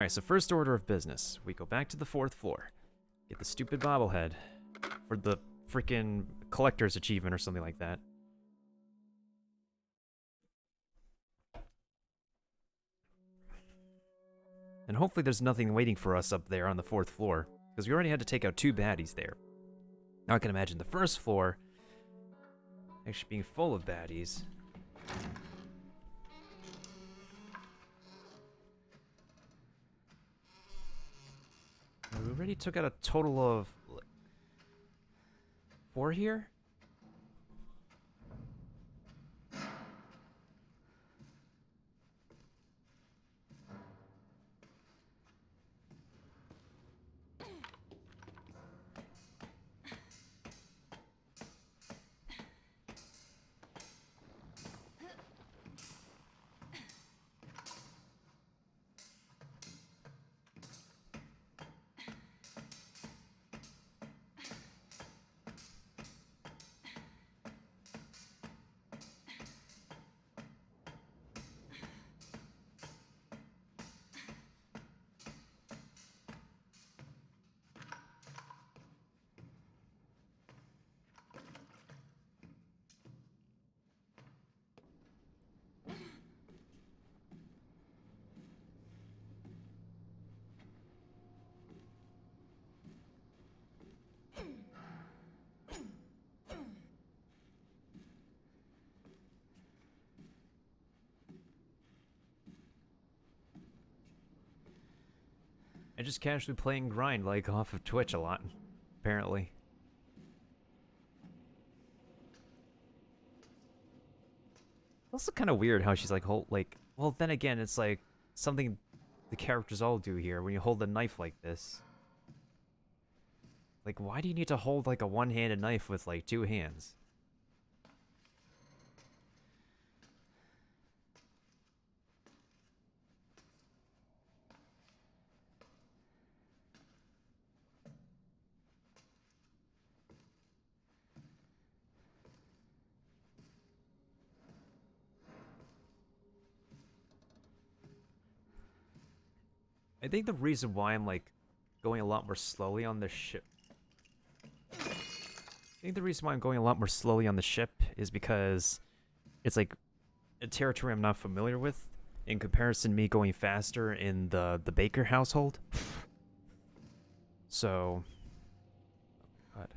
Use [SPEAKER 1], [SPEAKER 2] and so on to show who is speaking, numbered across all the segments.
[SPEAKER 1] Alright, so first order of business. We go back to the 4th floor. Get the stupid bobblehead for the freaking collector's achievement or something like that. And hopefully there's nothing waiting for us up there on the 4th floor, because we already had to take out 2 baddies there. Now I can imagine the 1st floor actually being full of baddies. We already took out a total of 4 here? I just casually playing grind like off of Twitch a lot, apparently. Also kind of weird how she's like, well, then again, it's like something the characters all do here when you hold a knife like this. Like, why do you need to hold like a one-handed knife with like 2 hands? I think the reason why I'm like going a lot more slowly on the ship. I think the reason why I'm going a lot more slowly on the ship is because it's like a territory I'm not familiar with in comparison to me going faster in the Baker household. So, God.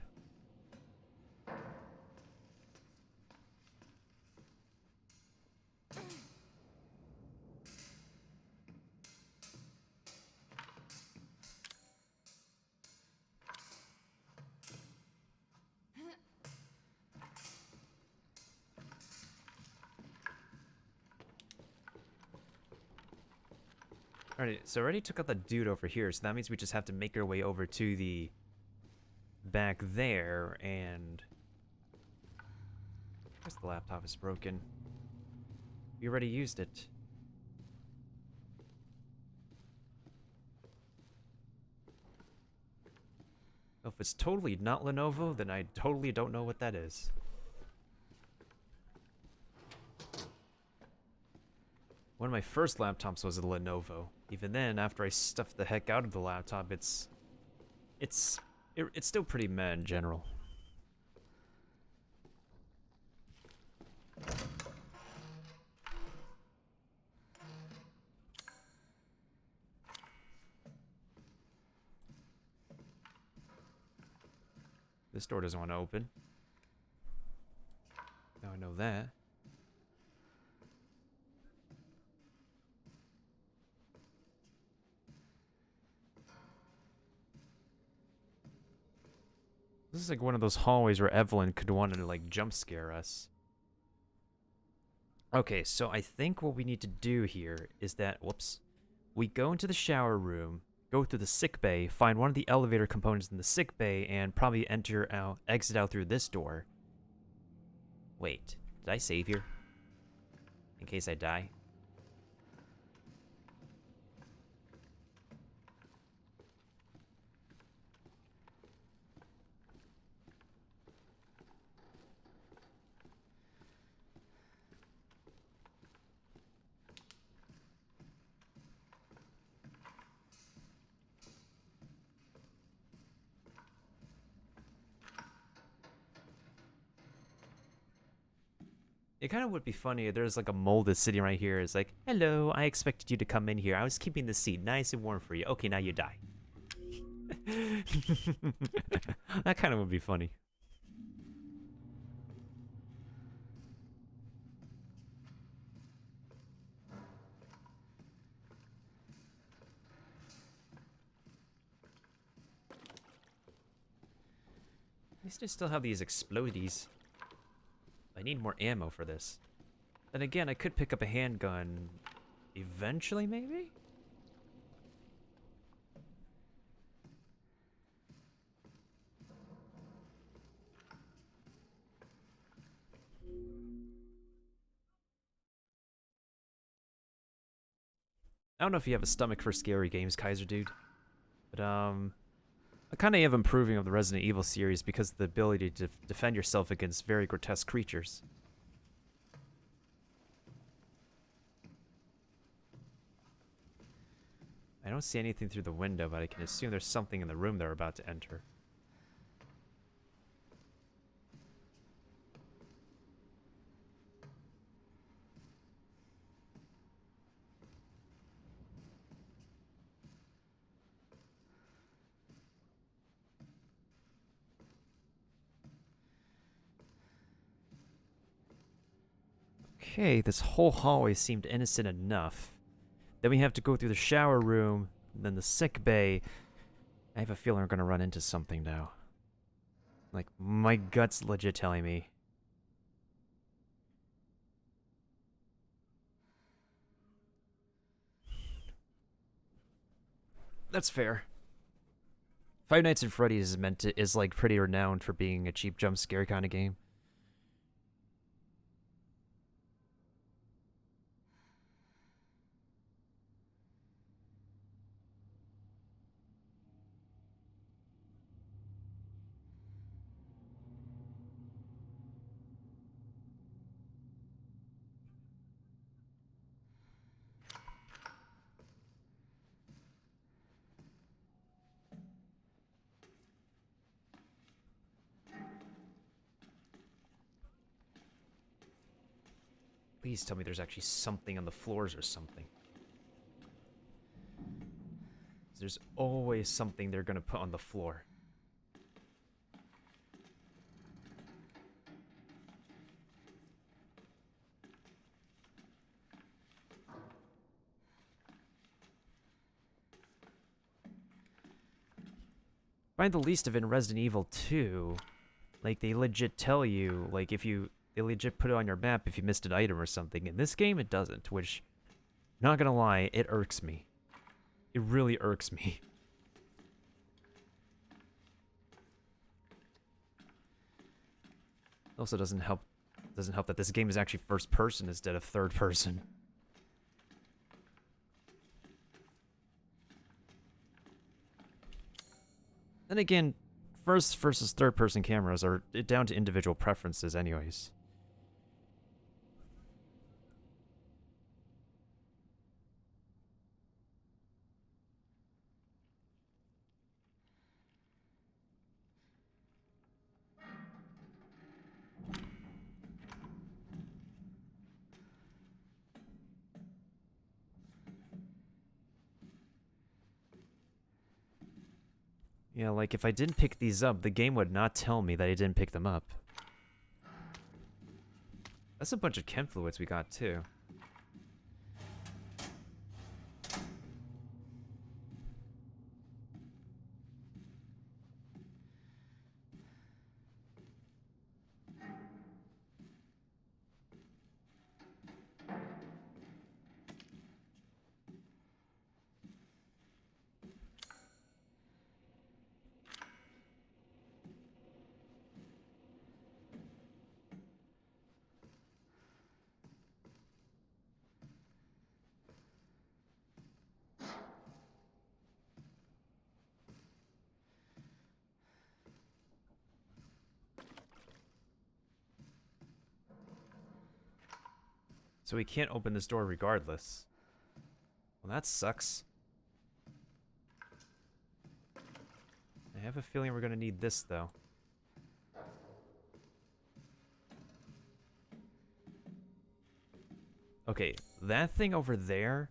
[SPEAKER 1] Alright, so I already took out the dude over here, so that means we just have to make our way over to the back there, and I guess the laptop is broken. We already used it. If it's totally not Lenovo, then I totally don't know what that is. One of my first laptops was a Lenovo. Even then, after I stuffed the heck out of the laptop, it's still pretty meh in general. This door doesn't want to open. Now I know that. This is like one of those hallways where Evelyn could want to like jump scare us. Okay, so I think what we need to do here is that, whoops, we go into the shower room, go through the sick bay, find one of the elevator components in the sick bay, and probably exit out through this door. Wait, did I save here? In case I die? It kind of would be funny if there's like a mole that's sitting right here. It's like, hello, I expected you to come in here. I was keeping the seat nice and warm for you. Okay, now you die. That kind of would be funny. At least I still have these explodies. I need more ammo for this. Then again, I could pick up a handgun eventually, maybe? I don't know if you have a stomach for scary games, Kaiser dude. But, I kind of am improving of the Resident Evil series because of the ability to defend yourself against very grotesque creatures. I don't see anything through the window, but I can assume there's something in the room they're about to enter. Okay, this whole hallway seemed innocent enough. Then we have to go through the shower room, then the sick bay. I have a feeling we're gonna run into something now. Like, my gut's legit telling me. That's fair. Five Nights at Freddy's is like pretty renowned for being a cheap jump scare kind of game. Please tell me there's actually something on the floors or something. There's always something they're gonna put on the floor. Find the least of it in Resident Evil 2. Like, they legit tell you, like, they legit put it on your map if you missed an item or something. In this game, it doesn't, which, not gonna lie, it irks me. It really irks me. Also doesn't help that this game is actually first person instead of third person. Then again, first versus third person cameras are down to individual preferences anyways. Yeah, like if I didn't pick these up, the game would not tell me that I didn't pick them up. That's a bunch of chem fluids we got too. So we can't open this door regardless. Well, that sucks. I have a feeling we're gonna need this, though. Okay, that thing over there,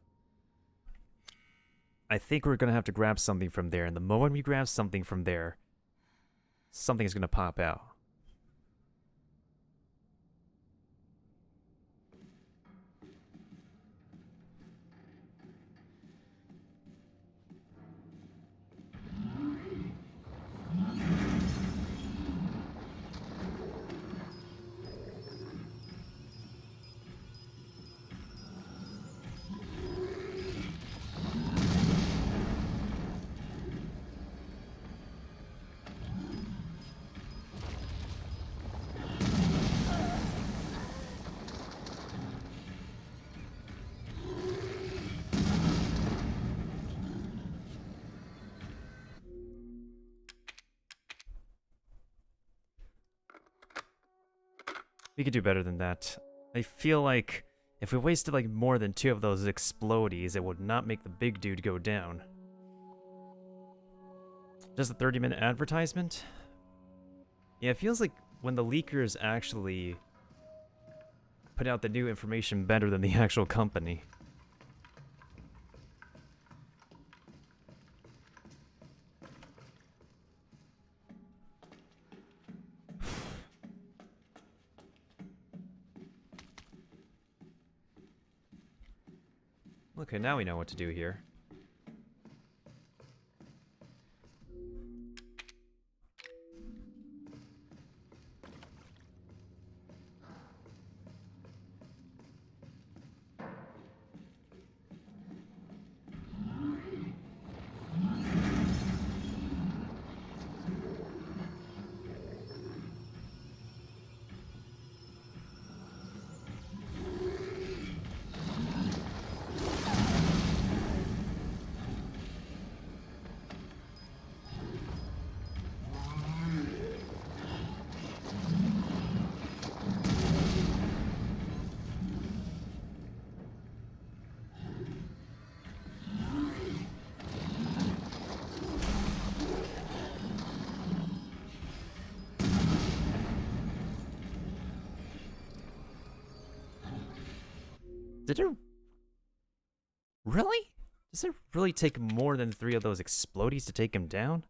[SPEAKER 1] I think we're gonna have to grab something from there, and the moment we grab something from there, something is gonna pop out. We could do better than that. I feel like if we wasted like more than 2 of those explodies, it would not make the big dude go down. Just a 30-minute advertisement? Yeah, it feels like when the leakers actually put out the new information better than the actual company. Okay, now we know what to do here. Did it... Really? Does it really take more than 3 of those explodies to take him down?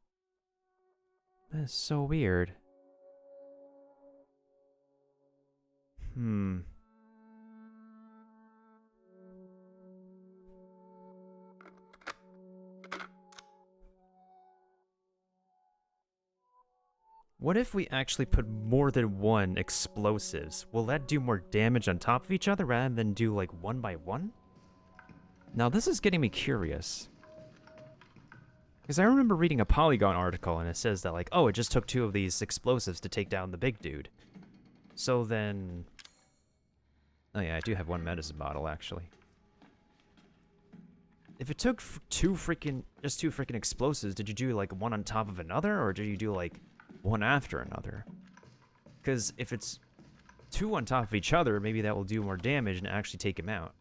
[SPEAKER 1] That is so weird. Hmm. What if we actually put more than 1 explosives? Will that do more damage on top of each other rather than do like 1 by 1? Now this is getting me curious. Because I remember reading a Polygon article and it says that like, oh, it just took 2 of these explosives to take down the big dude. So then... Oh yeah, I do have 1 medicine bottle actually. If it took just two freaking explosives, did you do like 1 on top of another, or did you do like 1 after another? Because if it's 2 on top of each other, maybe that will do more damage and actually take him out.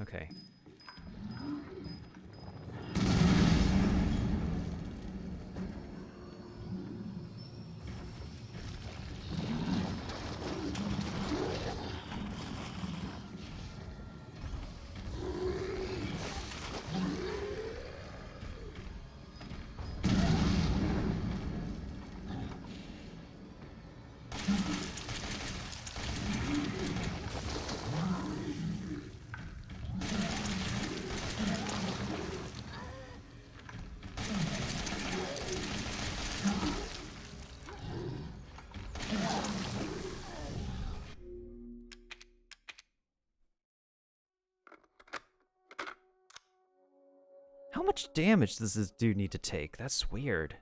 [SPEAKER 1] Okay. How much damage does this dude need to take? That's weird.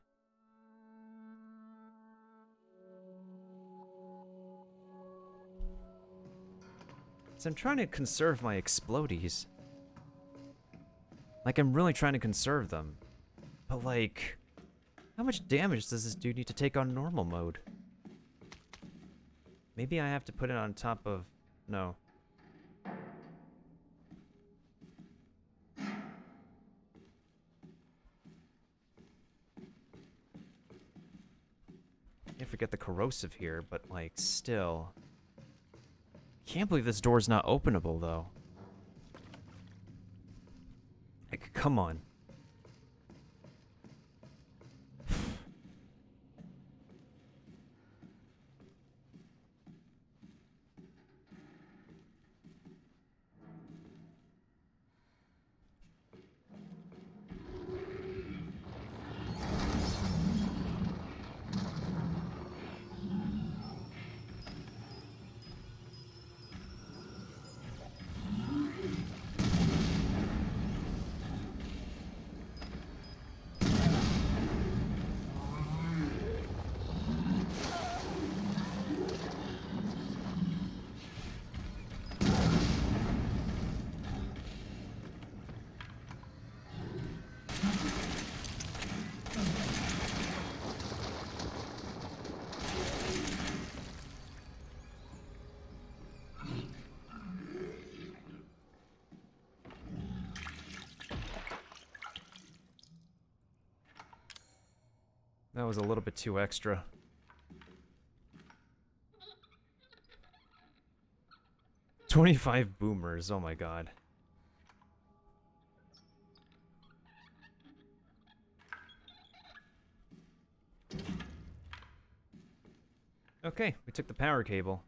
[SPEAKER 1] So I'm trying to conserve my explodies. Like, I'm really trying to conserve them. But like, how much damage does this dude need to take on normal mode? Maybe I have to put it on top of... No. Can't forget the corrosive here, but, like, still... Can't believe this door's not openable, though. Like, come on. That was a little bit too extra. $25 boomers, oh my god. Okay, we took the power cable.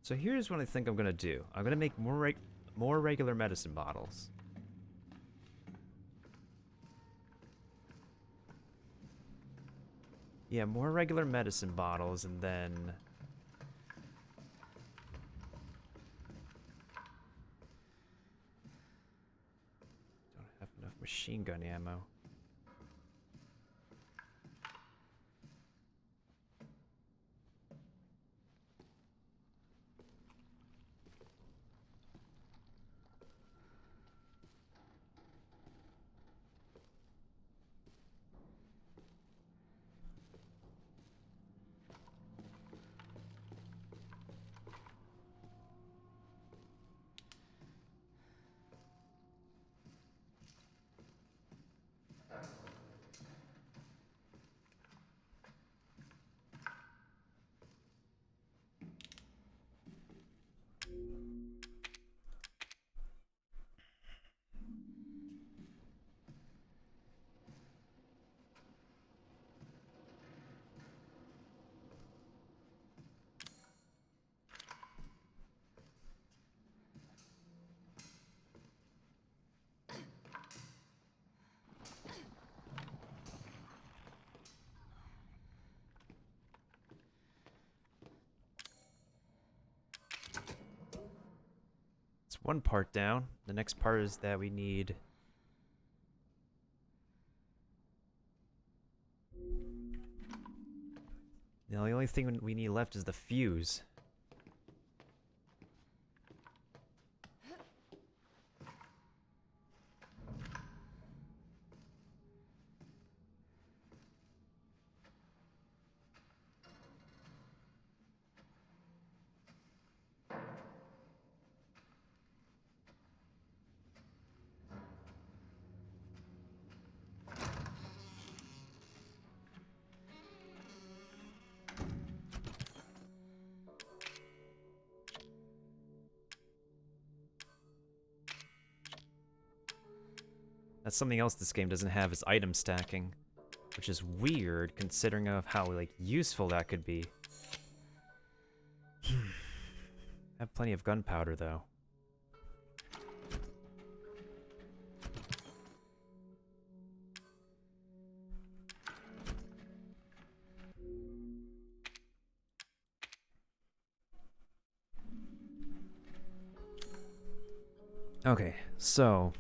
[SPEAKER 1] So here's what I think I'm gonna do. I'm gonna make more regular medicine bottles. Yeah, more regular medicine bottles, and then... Don't have enough machine gun ammo. It's one part down. The next part is that we need... Now the only thing we need left is the fuse. That's something else this game doesn't have is item stacking, which is weird considering of how like useful that could be. I have plenty of gunpowder though. Okay, so...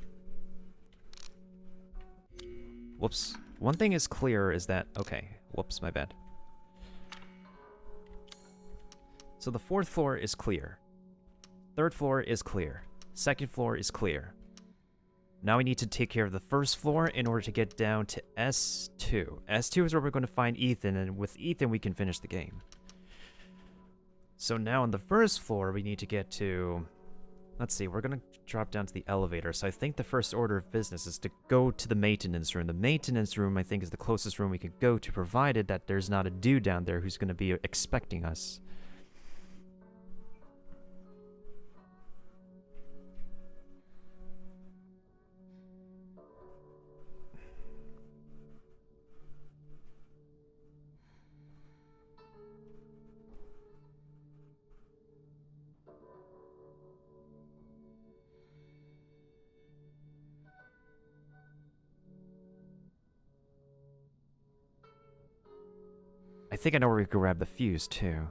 [SPEAKER 1] Whoops. One thing is clear is that... Okay, whoops, my bad. So the 4th floor is clear. 3rd floor is clear. 2nd floor is clear. Now we need to take care of the first floor in order to get down to S2. S2 is where we're going to find Ethan, and with Ethan we can finish the game. So now on the first floor we need to get to... Let's see, we're going to drop down to the elevator. So I think the first order of business is to go to the maintenance room. The maintenance room, I think, is the closest room we could go to, provided that there's not a dude down there who's going to be expecting us. I think I know where we can grab the fuse, too.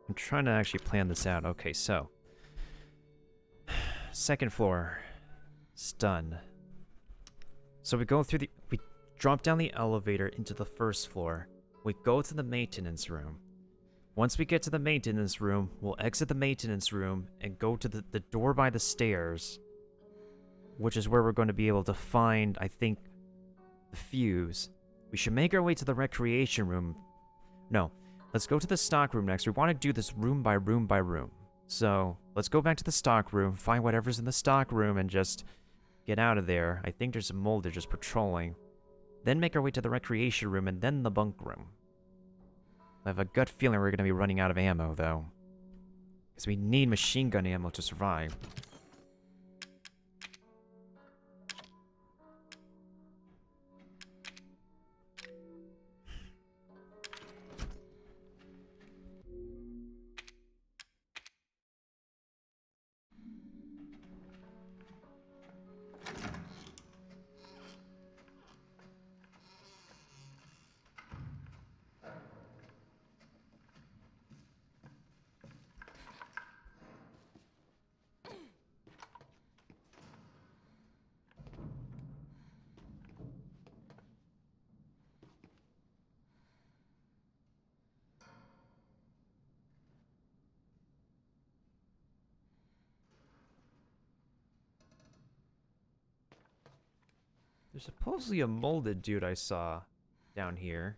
[SPEAKER 1] I'm trying to actually plan this out. Okay, so... Second floor. It's done. So we go through the... We drop down the elevator into the first floor. We go to the maintenance room. Once we get to the maintenance room, we'll exit the maintenance room and go to the door by the stairs, which is where we're going to be able to find, I think, the fuse. We should make our way to the recreation room. No, let's go to the stock room next. We want to do this room by room by room. So let's go back to the stock room, find whatever's in the stock room, and just get out of there. I think there's a molder just patrolling. Then make our way to the recreation room and then the bunk room. I have a gut feeling we're going to be running out of ammo, though. Because we need machine gun ammo to survive. There's supposedly a molded dude I saw down here.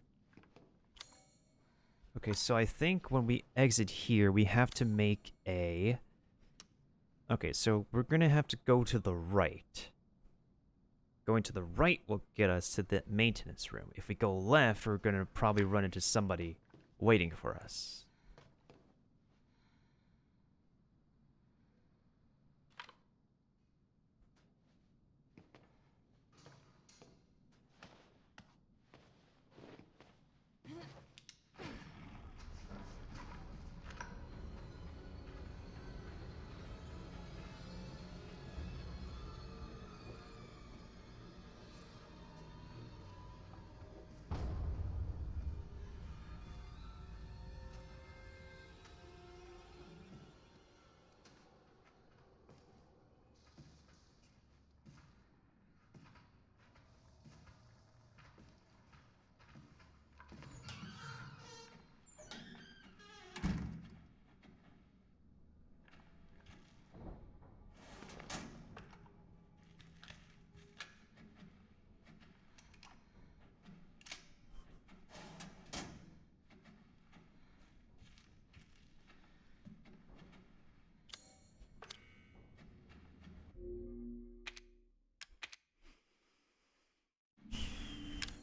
[SPEAKER 1] Okay, so I think when we exit here, we have to make a... Okay, so we're going to have to go to the right. Going to the right will get us to the maintenance room. If we go left, we're going to probably run into somebody waiting for us.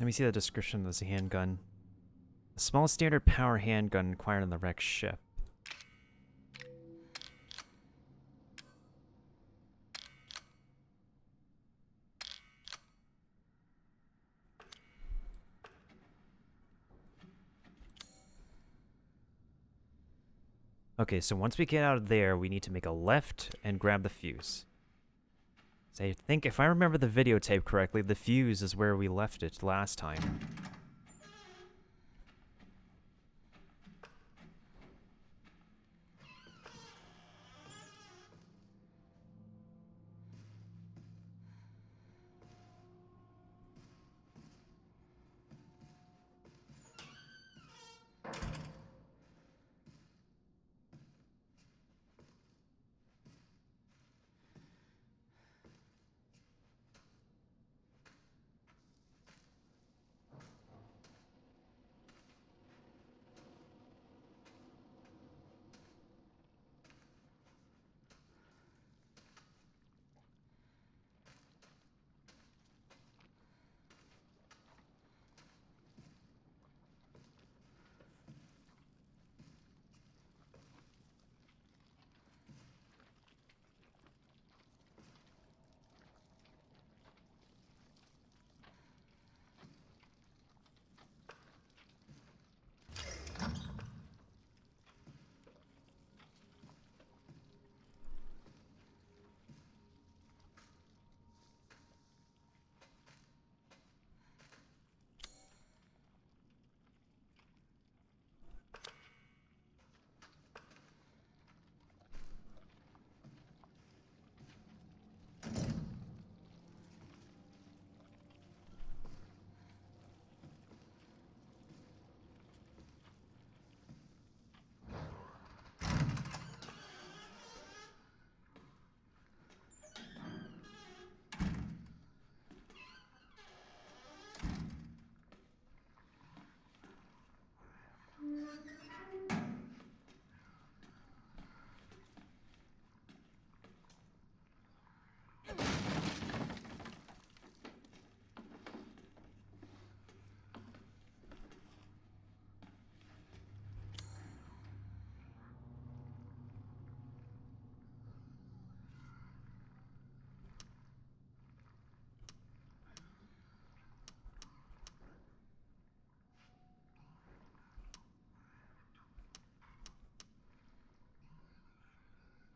[SPEAKER 1] Let me see the description of this handgun. A small standard power handgun acquired on the wrecked ship. Okay, so once we get out of there, we need to make a left and grab the fuse. So I think, if I remember the videotape correctly, the fuse is where we left it last time.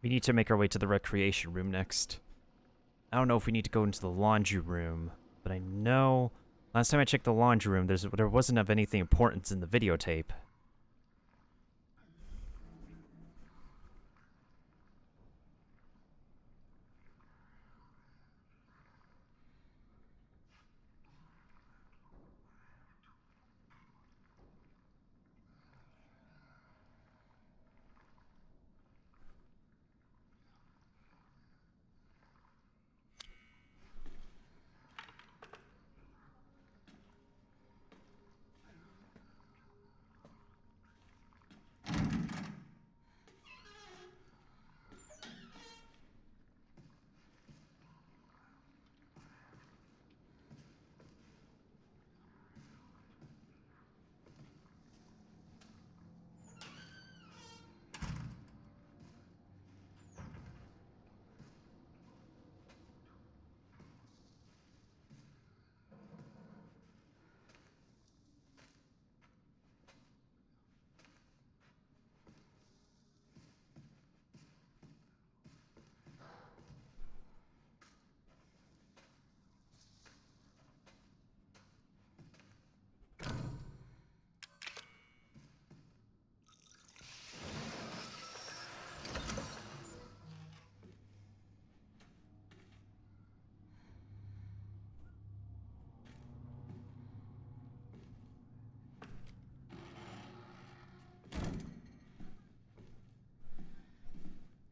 [SPEAKER 1] We need to make our way to the recreation room next. I don't know if we need to go into the laundry room, but I know last time I checked the laundry room, there wasn't of anything important in the videotape.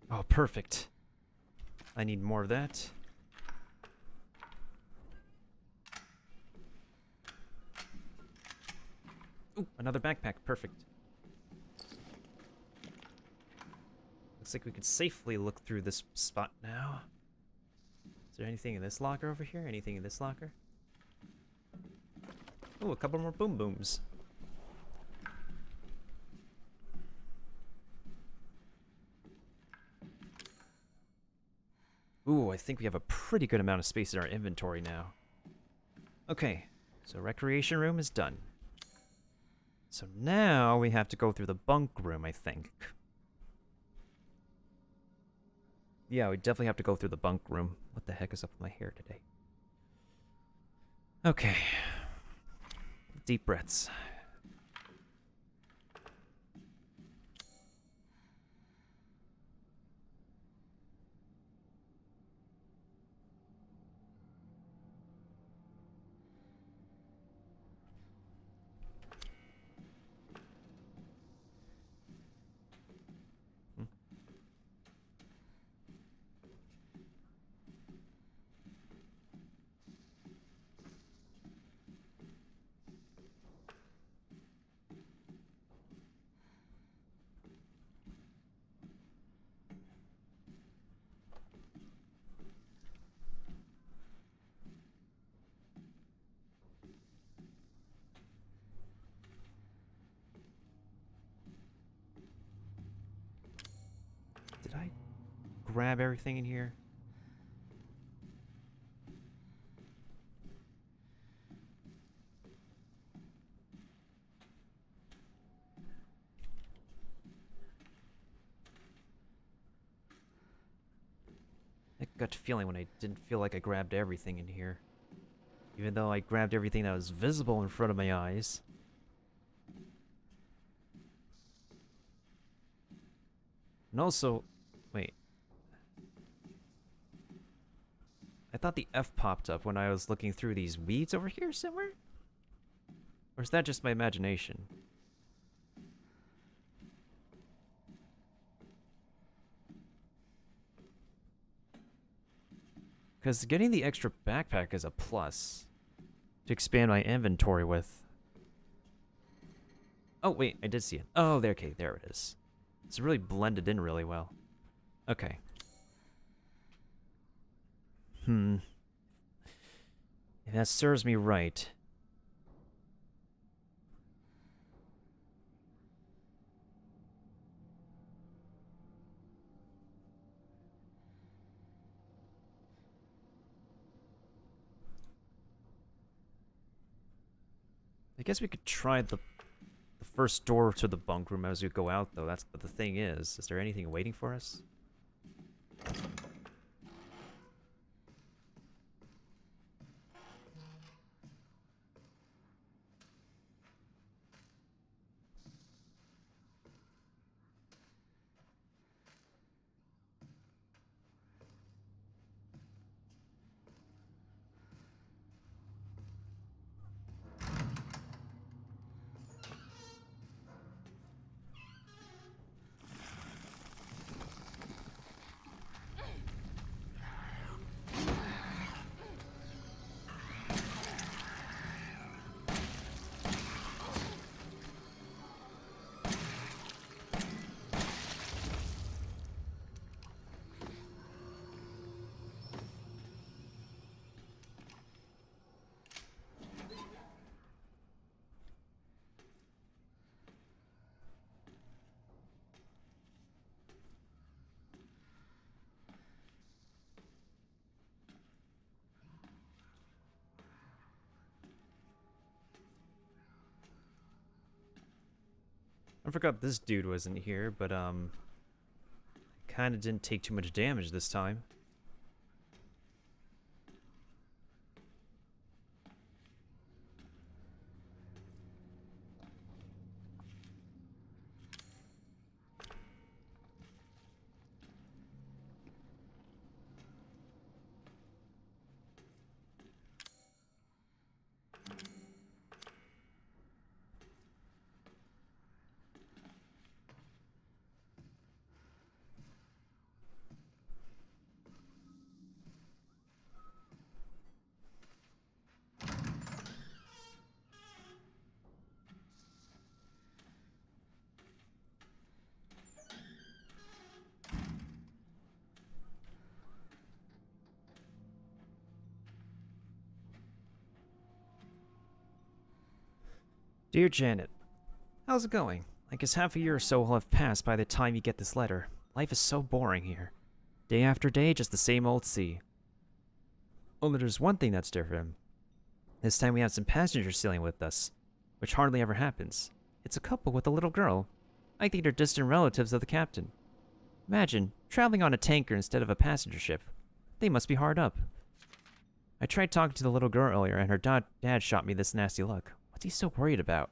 [SPEAKER 1] Oh, perfect. I need more of that. Ooh, another backpack. Perfect. Looks like we could safely look through this spot now. Is there anything in this locker over here? Anything in this locker? Ooh, a couple more boom booms. Ooh, I think we have a pretty good amount of space in our inventory now. Okay, so recreation room is done. So now we have to go through the bunk room, I think. Yeah, we definitely have to go through the bunk room. What the heck is up with my hair today? Okay. Deep breaths. Did I grab everything in here? That gut feeling when I didn't feel like I grabbed everything in here. Even though I grabbed everything that was visible in front of my eyes. And also, wait. I thought the F popped up when I was looking through these weeds over here somewhere? Or is that just my imagination? Because getting the extra backpack is a plus. To expand my inventory with. Oh, wait, I did see it. Oh, there, okay, there it is. It's really blended in really well. Okay. If that serves me right. I guess we could try the first door to the bunk room as we go out, though. That's what the thing is. Is there anything waiting for us? I forgot this dude wasn't here, but kind of didn't take too much damage this time. Dear Janet, how's it going? I guess half a year or so will have passed by the time you get this letter. Life is so boring here. Day after day, just the same old sea. Only there's one thing that's different. This time we have some passengers sailing with us, which hardly ever happens. It's a couple with a little girl. I think they're distant relatives of the captain. Imagine, traveling on a tanker instead of a passenger ship. They must be hard up. I tried talking to the little girl earlier, and her dad shot me this nasty look. What's he so worried about?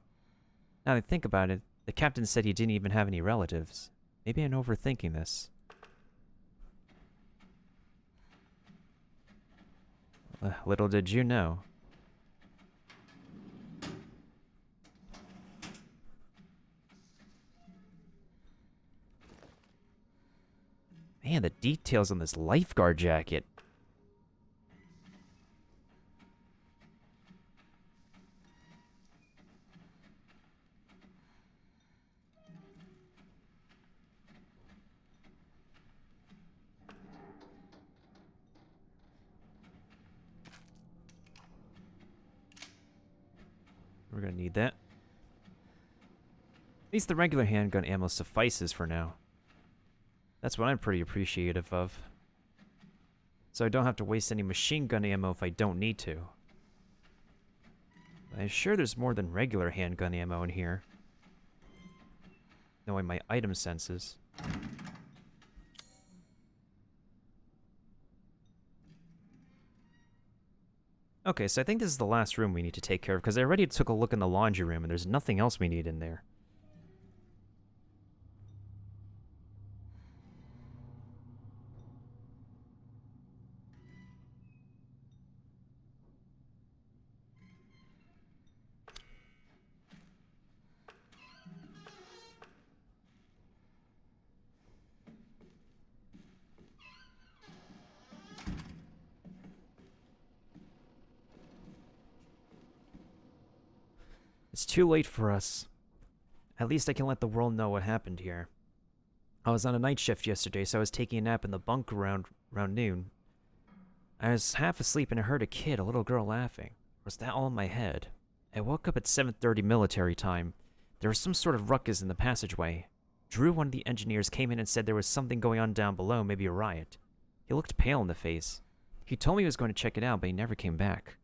[SPEAKER 1] Now that I think about it, the captain said he didn't even have any relatives. Maybe I'm overthinking this. Little did you know. Man, the details on this lifeguard jacket. We're gonna need that. At least the regular handgun ammo suffices for now. That's what I'm pretty appreciative of. So I don't have to waste any machine gun ammo if I don't need to. I'm sure there's more than regular handgun ammo in here. Knowing my item senses. Okay, so I think this is the last room we need to take care of, because I already took a look in the laundry room, and there's nothing else we need in there. It's too late for us. At least I can let the world know what happened here. I was on a night shift yesterday, so I was taking a nap in the bunk around noon. I was half asleep and I heard a kid, a little girl, laughing. Was that all in my head? I woke up at 7:30 military time. There was some sort of ruckus in the passageway. Drew, one of the engineers, came in and said there was something going on down below, maybe a riot. He looked pale in the face. He told me he was going to check it out, but he never came back.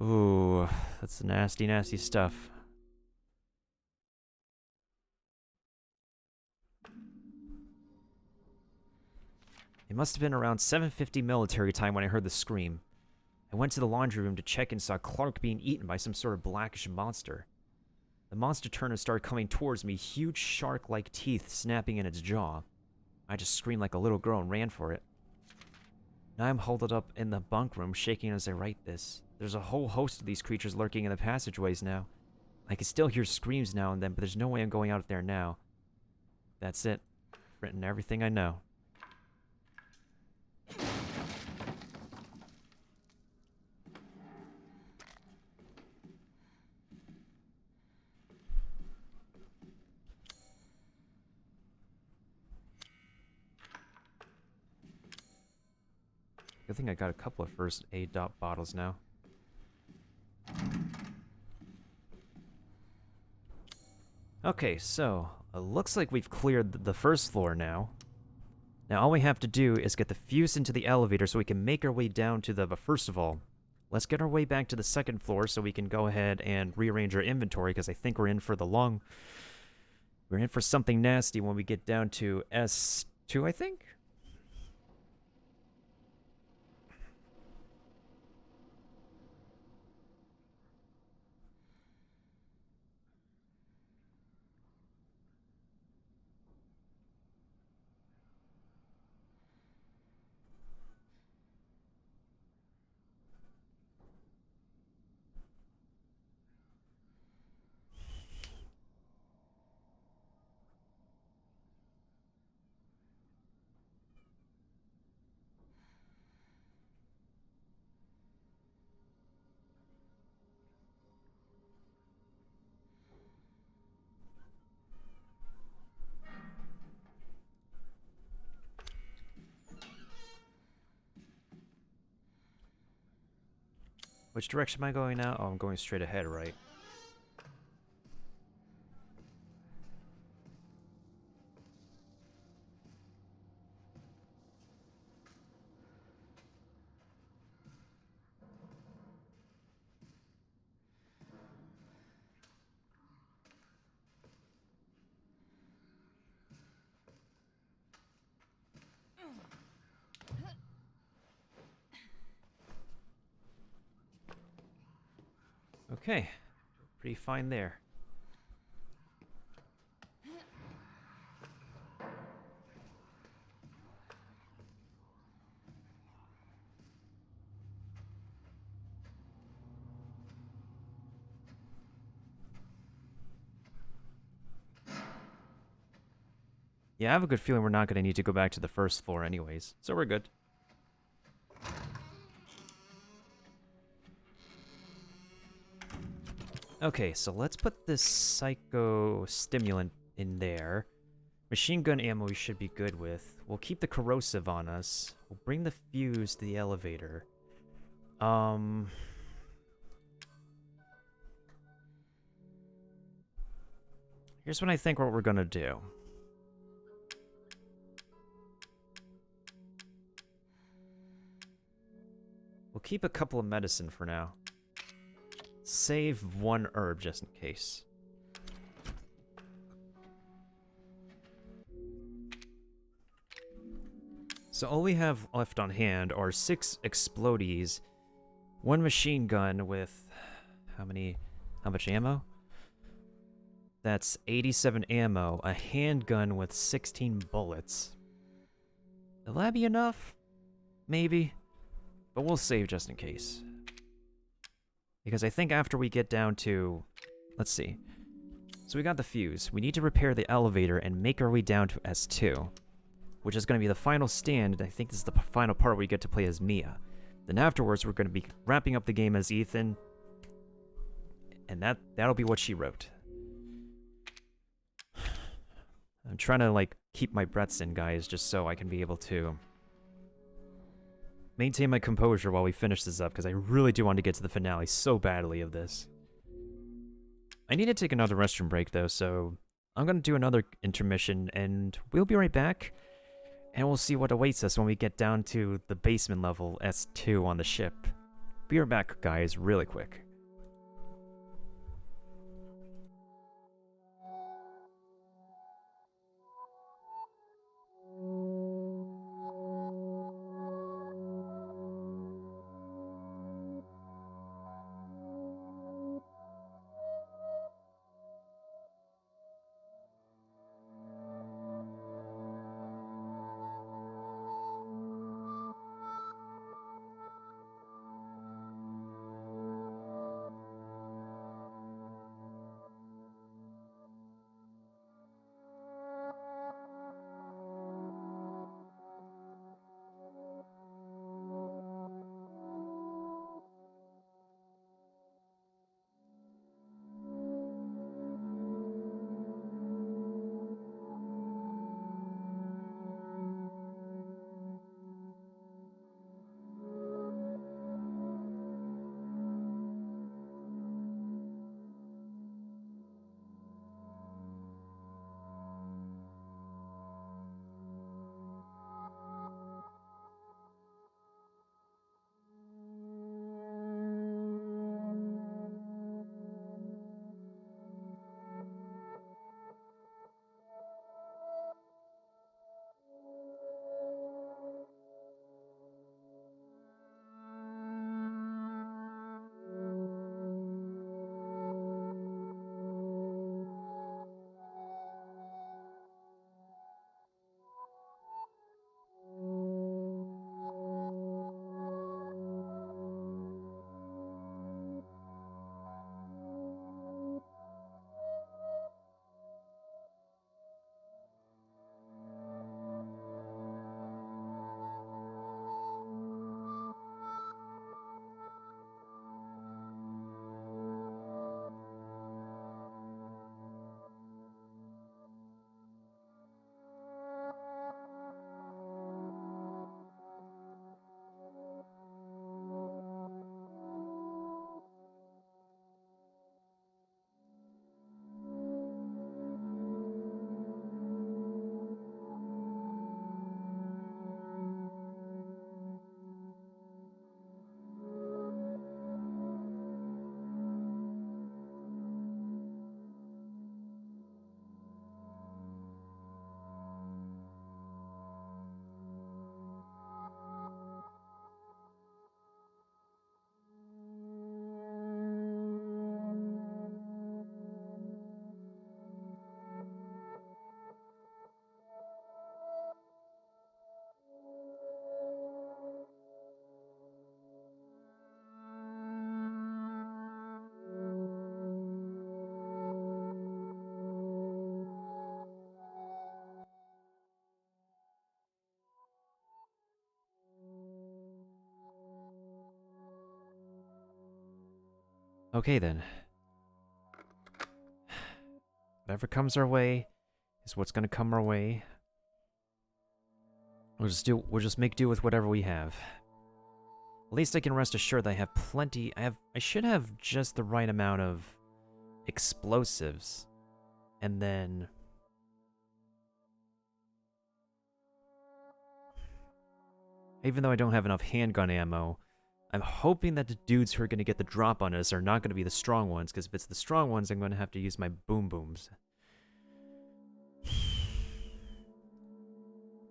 [SPEAKER 1] Ooh, that's nasty, nasty stuff. It must have been around 7:50 military time when I heard the scream. I went to the laundry room to check and saw Clark being eaten by some sort of blackish monster. The monster turned and started coming towards me, huge shark-like teeth snapping in its jaw. I just screamed like a little girl and ran for it. Now I'm holed up in the bunk room, shaking as I write this. There's a whole host of these creatures lurking in the passageways now. I can still hear screams now and then, but there's no way I'm going out there now. That's it. Written everything I know. I think I got a couple of first aid bottles now. Okay, so looks like we've cleared the first floor now. Now all we have to do is get the fuse into the elevator so we can make our way down to but first of all, let's get our way back to the second floor so we can go ahead and rearrange our inventory, because I think we're in for something nasty when we get down to S2, I think? Which direction am I going now? Oh, I'm going straight ahead, right? Okay, pretty fine there. Yeah, I have a good feeling we're not going to need to go back to the first floor anyways, so we're good. Okay, so let's put this psycho stimulant in there. Machine gun ammo we should be good with. We'll keep the corrosive on us. We'll bring the fuse to the elevator. Here's what I think what we're gonna do. We'll keep a couple of medicine for now. Save one herb just in case. So all we have left on hand are 6 explodies, 1 machine gun with how much ammo? That's 87 ammo, a handgun with 16 bullets. Will that be enough? Maybe. But we'll save just in case. Because I think after we get down to... Let's see. So we got the fuse. We need to repair the elevator and make our way down to S2. Which is going to be the final stand, and I think this is the final part where we get to play as Mia. Then afterwards, we're going to be wrapping up the game as Ethan. And that'll be what she wrote. I'm trying to, like, keep my breaths in, guys, just so I can be able to maintain my composure while we finish this up, because I really do want to get to the finale so badly of this. I need to take another restroom break, though, so I'm going to do another intermission, and we'll be right back, and we'll see what awaits us when we get down to the basement level, S2 on the ship. Be right back, guys, really quick. Okay then. Whatever comes our way is what's gonna come our way. We'll just make do with whatever we have. At least I can rest assured that I have plenty. I should have just the right amount of explosives. And then even though I don't have enough handgun ammo, I'm hoping that the dudes who are going to get the drop on us are not going to be the strong ones, because if it's the strong ones, I'm going to have to use my boom booms.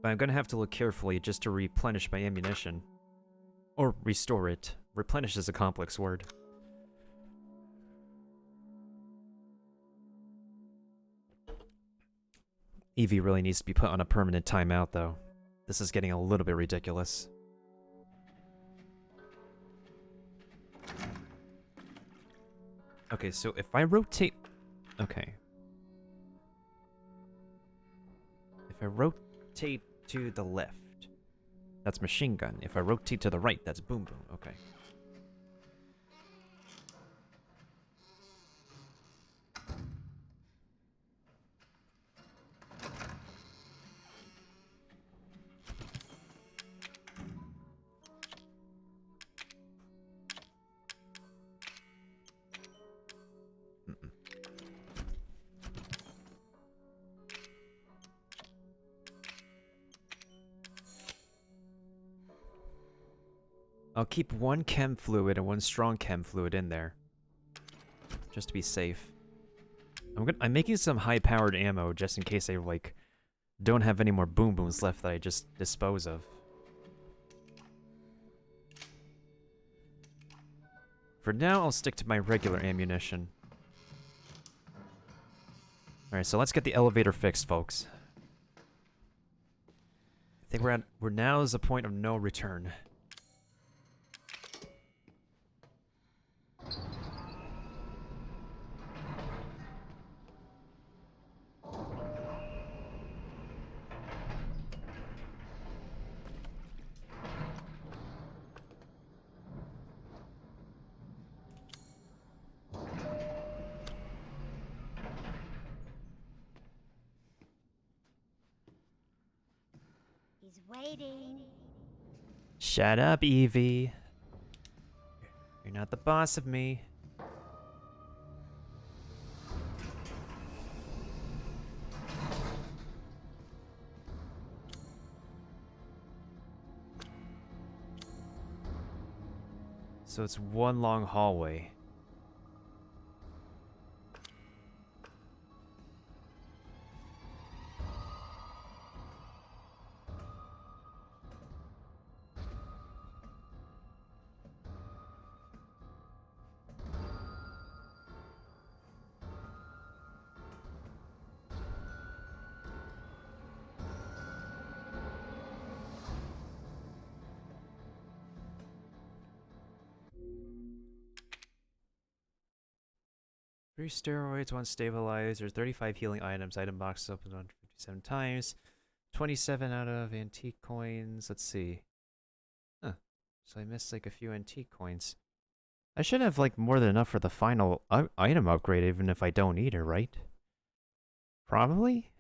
[SPEAKER 1] But I'm going to have to look carefully just to replenish my ammunition. Or restore it. Replenish is a complex word. Evie really needs to be put on a permanent timeout, though. This is getting a little bit ridiculous. Okay, so if I rotate... Okay. If I rotate to the left, that's machine gun. If I rotate to the right, that's boom boom. Okay. I'll keep one chem fluid and one strong chem fluid in there, just to be safe. I'm making some high-powered ammo just in case I like don't have any more boom booms left that I just dispose of. For now, I'll stick to my regular ammunition. All right, so let's get the elevator fixed, folks. I think we're now is a point of no return.
[SPEAKER 2] He's waiting.
[SPEAKER 1] Shut up, Evie. You're not the boss of me. So it's one long hallway. Three steroids, one stabilizer, 35 healing items, item box opened 157 times, 27 out of antique coins. Let's see. Huh. So I missed like a few antique coins. I should have like more than enough for the final item upgrade even if I don't need it, right? Probably?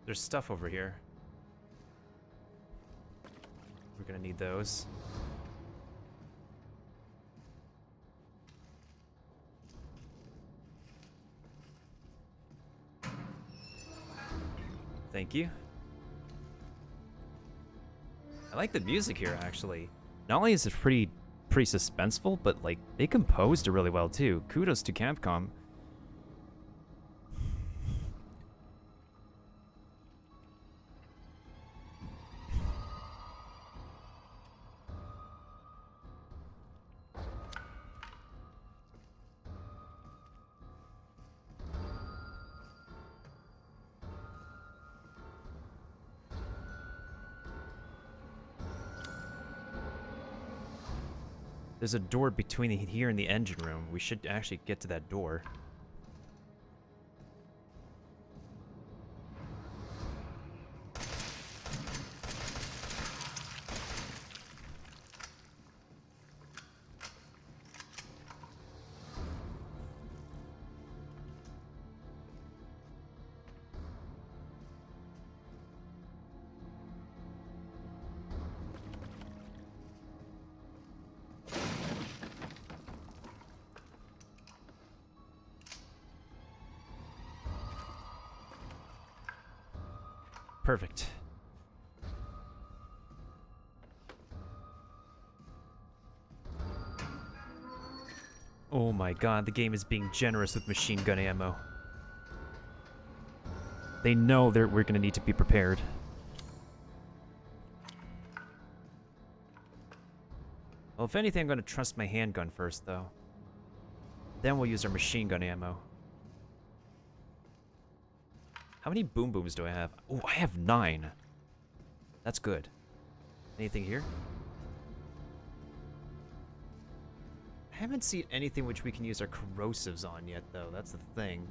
[SPEAKER 1] There's stuff over here. We're gonna need those. Thank you. I like the music here, actually. Not only is it pretty suspenseful, but like they composed it really well too. Kudos to Capcom. There's a door between here and the engine room. We should actually get to that door. Perfect. Oh my god, the game is being generous with machine gun ammo. They know that we're gonna need to be prepared. Well, if anything, I'm gonna trust my handgun first, though. Then we'll use our machine gun ammo. How many boom booms do I have? Oh, I have 9. That's good. Anything here? I haven't seen anything which we can use our corrosives on yet, though. That's the thing.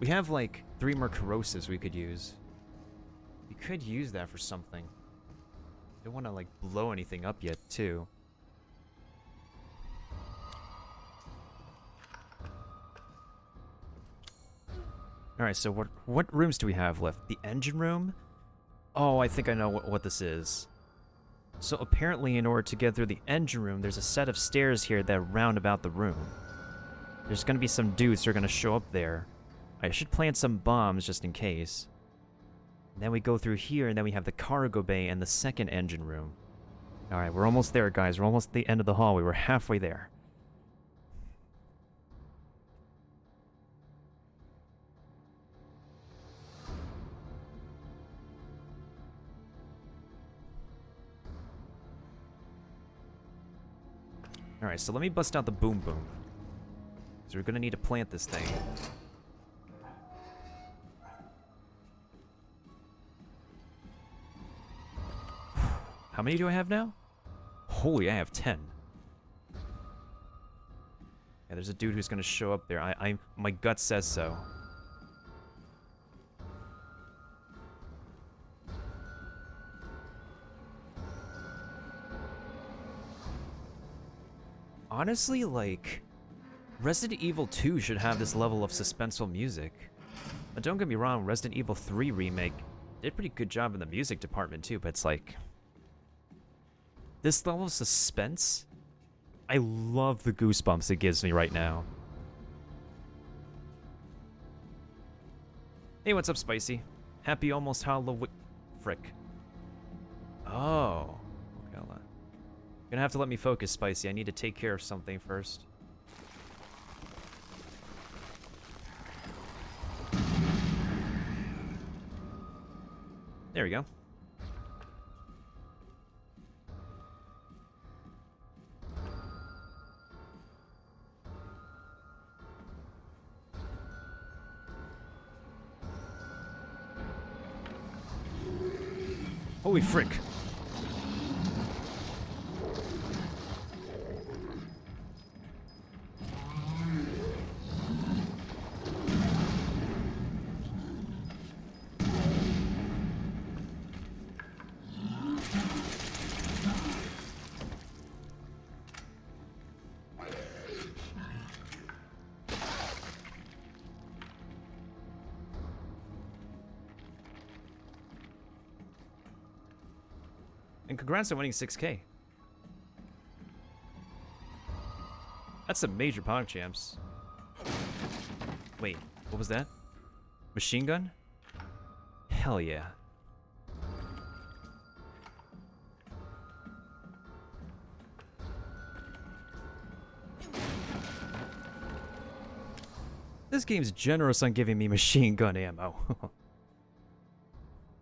[SPEAKER 1] We have, like, 3 more corrosives we could use. We could use that for something. Don't want to, like, blow anything up yet, too. Alright, so what rooms do we have left? The engine room? Oh, I think I know what this is. So apparently in order to get through the engine room, there's a set of stairs here that round about the room. There's gonna be some dudes who are gonna show up there. I should plant some bombs just in case. And then we go through here, and then we have the cargo bay and the second engine room. Alright, we're almost there, guys. We're almost at the end of the hallway. We're halfway there. Alright, so let me bust out the boom boom. So we're gonna need to plant this thing. How many do I have now? Holy, I have 10. Yeah, there's a dude who's gonna show up there. My gut says so. Honestly, like, Resident Evil 2 should have this level of suspenseful music. But don't get me wrong, Resident Evil 3 Remake did a pretty good job in the music department too, but it's like... this level of suspense? I love the goosebumps it gives me right now. Hey, what's up, Spicy? Happy almost Halloween... Frick. Oh. Okay, hold on. You're gonna have to let me focus, Spicy. I need to take care of something first. There we go. Holy frick. And congrats on winning 6K. That's some major Pog champs. Wait, what was that? Machine gun? Hell yeah. This game's generous on giving me machine gun ammo.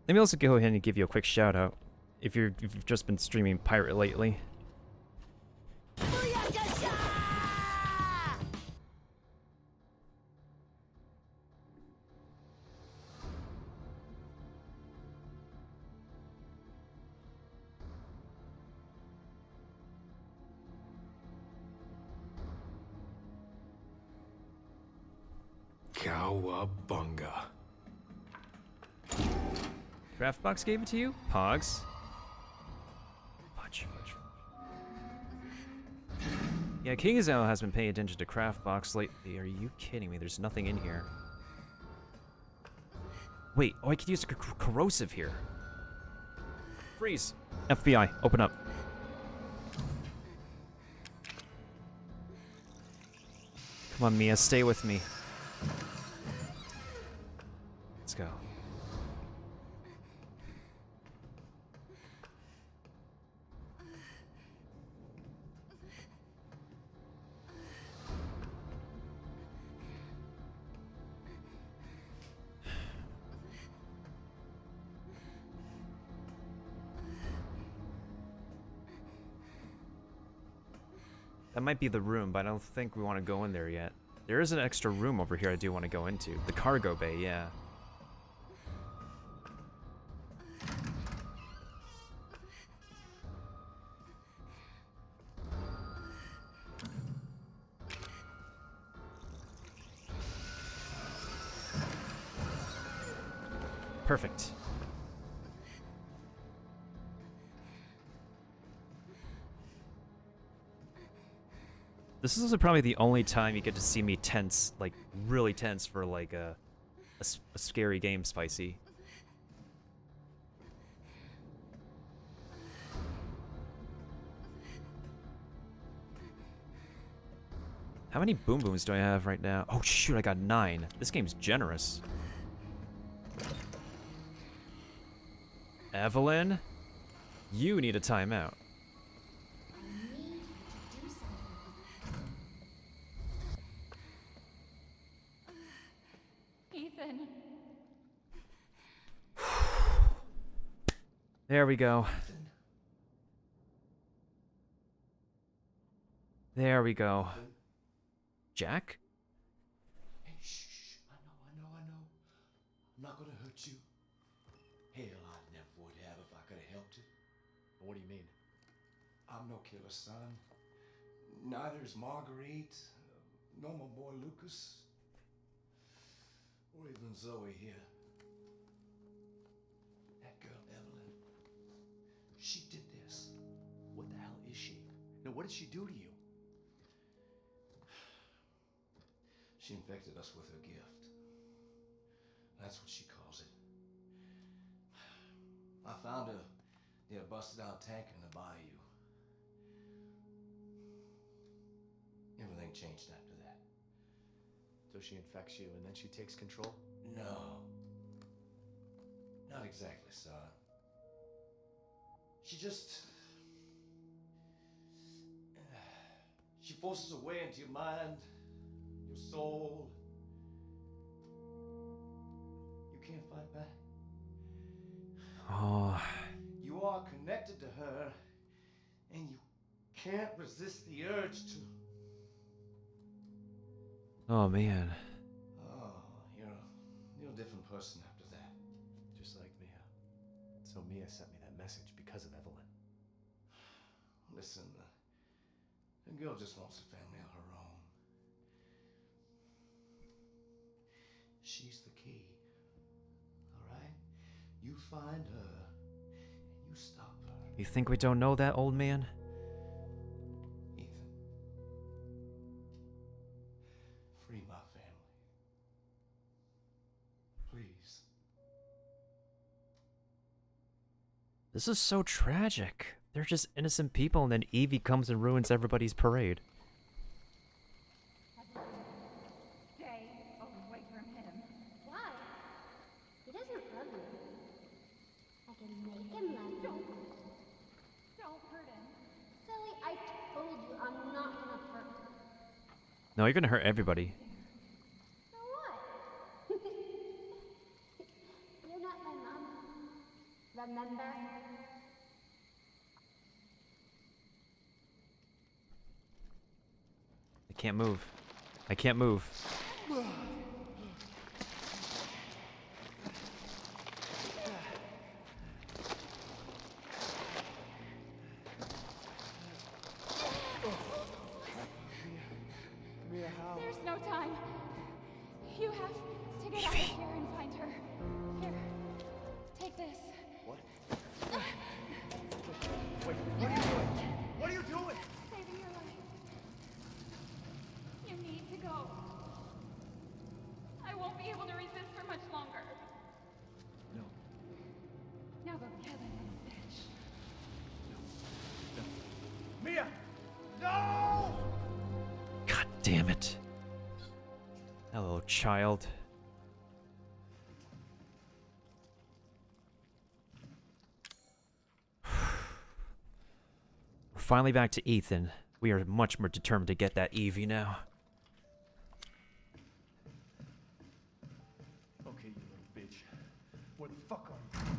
[SPEAKER 1] Let me also go ahead and give you a quick shout out if you've just been streaming Pirate lately.
[SPEAKER 3] Cowabunga.
[SPEAKER 1] Craftbox gave it to you? Pogs? Fudge. Yeah, King Azal has been paying attention to Craftbox lately. Are you kidding me? There's nothing in here. Wait, oh, I could use a corrosive here. Freeze. FBI, open up. Come on, Mia, stay with me. Let's go. That might be the room, but I don't think we want to go in there yet. There is an extra room over here I do want to go into. The cargo bay, yeah. Perfect. This is also probably the only time you get to see me tense, like really tense for like a scary game, Spicy. How many boom booms do I have right now? Oh shoot, I got 9. This game's generous. Evelyn, you need a timeout.
[SPEAKER 4] Ethan.
[SPEAKER 1] There we go. There we go. Jack?
[SPEAKER 3] Hey, shh. I know. I'm not gonna hurt you. Hell, I never would have if I could have helped it.
[SPEAKER 5] What do you mean?
[SPEAKER 3] I'm no killer, son. Neither is Marguerite, nor my boy Lucas, or even Zoe here. That girl, Evelyn, she did this.
[SPEAKER 5] What the hell is she? No, what did she do to you?
[SPEAKER 3] She infected us with her gift. That's what she calls it. I found her near a busted out tank in the bayou. Everything changed after that.
[SPEAKER 5] So she infects you and then she takes control?
[SPEAKER 3] No. Not exactly, son. She just... She forces her way into your mind, your soul. You can't fight back.
[SPEAKER 1] Oh.
[SPEAKER 3] You are connected to her, and you can't resist the urge to...
[SPEAKER 1] Oh man.
[SPEAKER 3] Oh, you're a different person after that.
[SPEAKER 5] Just like Mia. So Mia sent me that message because of Evelyn.
[SPEAKER 3] Listen, the girl just wants a family of her own. She's the key. All right? You find her, and you stop her.
[SPEAKER 1] You think we don't know that, old man?
[SPEAKER 3] Ethan. Free my family. Please.
[SPEAKER 1] This is so tragic. They're just innocent people, and then Evie comes and ruins everybody's parade.
[SPEAKER 2] Stay away from him. Why? He doesn't love you. I can make him love you. Don't hurt him. Silly, I told you I'm not gonna hurt him.
[SPEAKER 1] No, you're gonna hurt everybody.
[SPEAKER 2] So what? You're not my mom. Remember?
[SPEAKER 1] I can't move. I can't move.
[SPEAKER 5] Mia, how?
[SPEAKER 4] There's no time. You have to get out of here and find her. Here, take this.
[SPEAKER 5] What? Wait, what are you doing? What are you doing?
[SPEAKER 4] Saving your life. You need to go. I won't be able to resist for much longer.
[SPEAKER 5] No,
[SPEAKER 4] Now go kill that little bitch.
[SPEAKER 5] Mia! No!
[SPEAKER 1] God damn it. Hello, child. We're finally back to Ethan. We are much more determined to get that Evie now.
[SPEAKER 5] Okay, you little bitch. Where the fuck are you?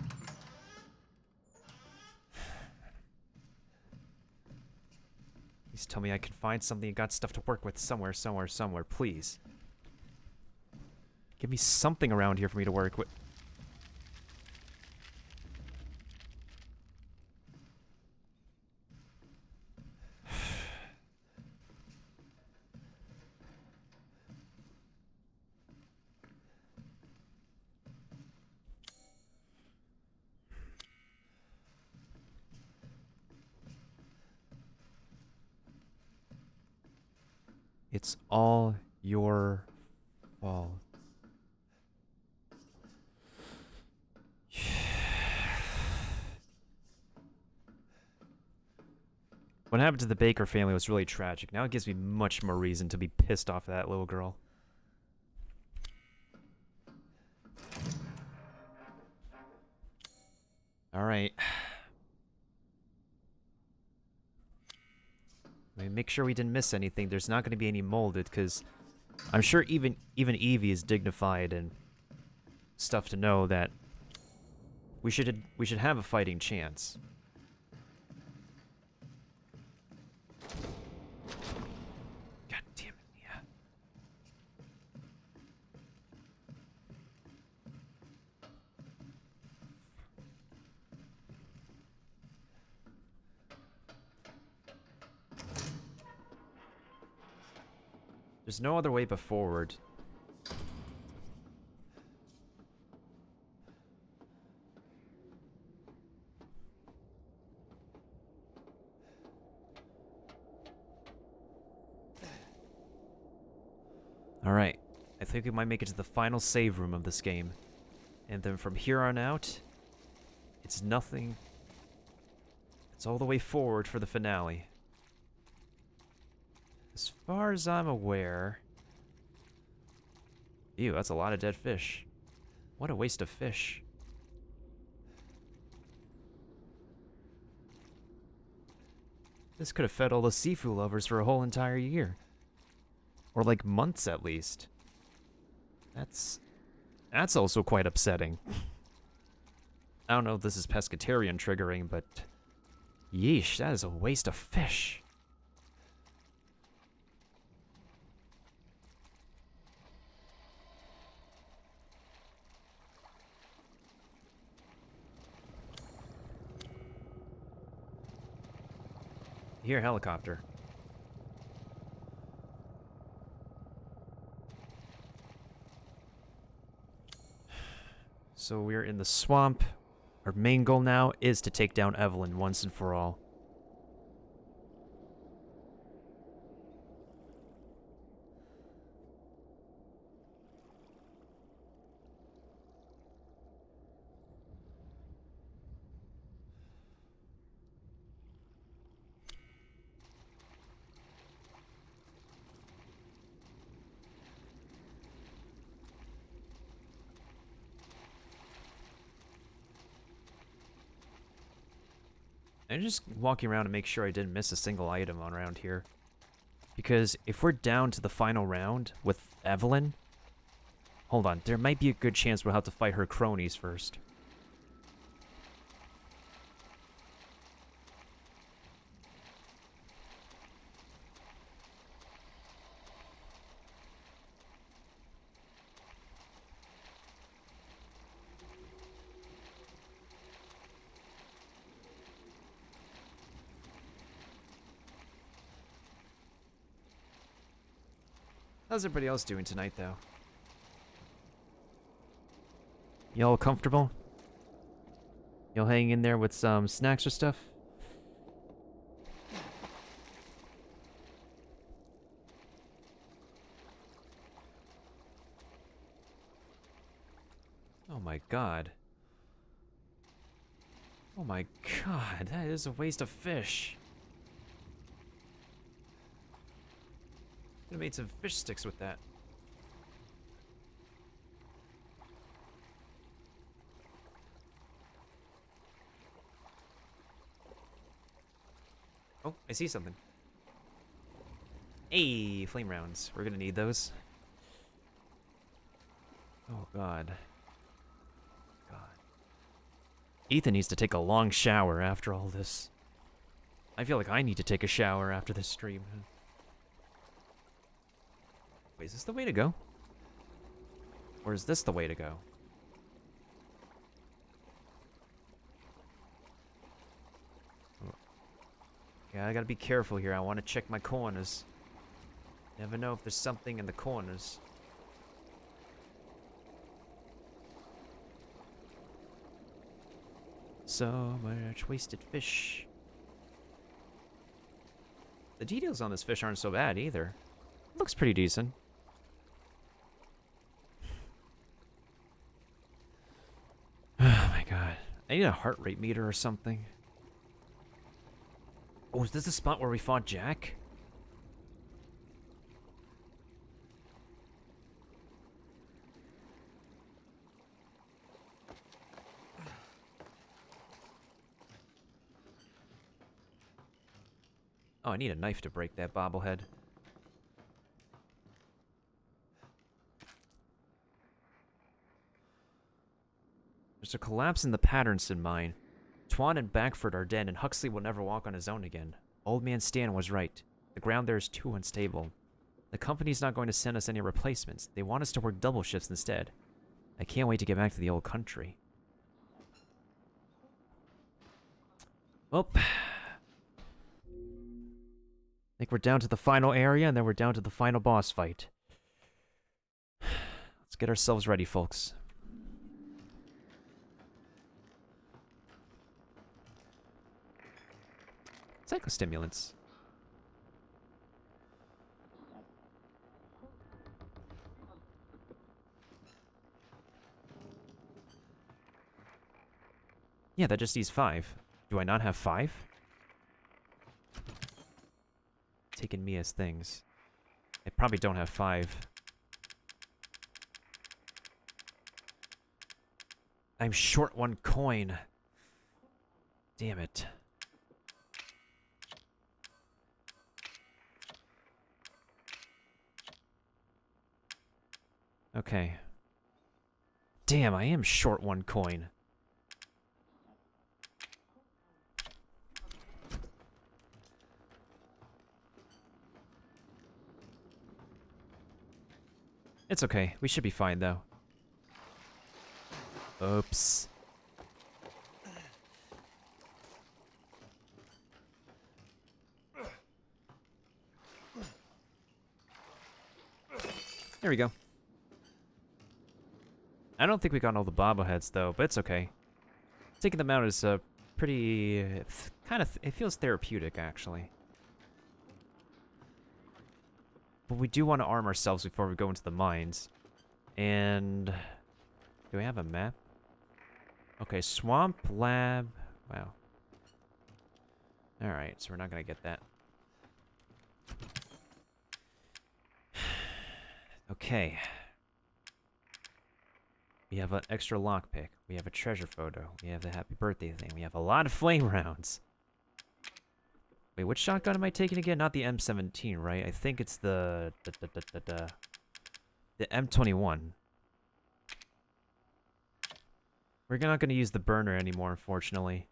[SPEAKER 1] Please tell me I can find something and got stuff to work with somewhere, please. Give me something around here for me to work with. It's all your fault. What happened to the Baker family was really tragic. Now it gives me much more reason to be pissed off at that little girl. Alright. I mean, make sure we didn't miss anything. There's not going to be any molded, because I'm sure even Evie is dignified and stuff to know that we should have a fighting chance. God damn it, yeah. There's no other way but forward. Alright. I think we might make it to the final save room of this game. And then from here on out, it's nothing. It's all the way forward for the finale. As far as I'm aware... Ew, that's a lot of dead fish. What a waste of fish. This could have fed all the seafood lovers for a whole entire year. Or like months at least. That's also quite upsetting. I don't know if this is pescatarian triggering, but... Yeesh, that is a waste of fish. Here, helicopter. So we're in the swamp. Our main goal now is to take down Evelyn once and for all. I'm just walking around to make sure I didn't miss a single item around here. Because if we're down to the final round with Evelyn... Hold on, there might be a good chance we'll have to fight her cronies first. How's everybody else doing tonight, though? Y'all comfortable? Y'all hanging in there with some snacks or stuff? Oh my god. Oh my god, that is a waste of fish. Could have made some fish sticks with that. Oh, I see something. Hey, flame rounds. We're gonna need those. Oh god. God. Ethan needs to take a long shower after all this. I feel like I need to take a shower after this stream. Wait, is this the way to go? Or is this the way to go? Yeah, I gotta be careful here. I want to check my corners. Never know if there's something in the corners. So much wasted fish. The details on this fish aren't so bad either. Looks pretty decent. Oh my god. I need a heart rate meter or something. Oh, is this the spot where we fought Jack? Oh, I need a knife to break that bobblehead. There's a collapse in the Patterson mine. Twan and Backford are dead, and Huxley will never walk on his own again. Old man Stan was right. The ground there is too unstable. The company's not going to send us any replacements. They want us to work double shifts instead. I can't wait to get back to the old country. Well, I think we're down to the final area, and then we're down to the final boss fight. Let's get ourselves ready, folks. Psychostimulants. Yeah, that just needs 5. Do I not have 5? Taking me as things. I probably don't have 5. I'm short 1 coin. Damn it. Okay. Damn, I am short 1 coin. It's okay. We should be fine, though. Oops. There we go. I don't think we got all the bobbleheads, though, but it's okay. Taking them out is pretty... it feels therapeutic, actually. But we do want to arm ourselves before we go into the mines. And... do we have a map? Okay, Swamp Lab... Wow. Alright, so we're not going to get that. Okay. We have an extra lockpick. We have a treasure photo. We have the happy birthday thing. We have a lot of flame rounds. Wait, which shotgun am I taking again? Not the M17, right? I think it's the M21. We're not going to use the burner anymore, unfortunately.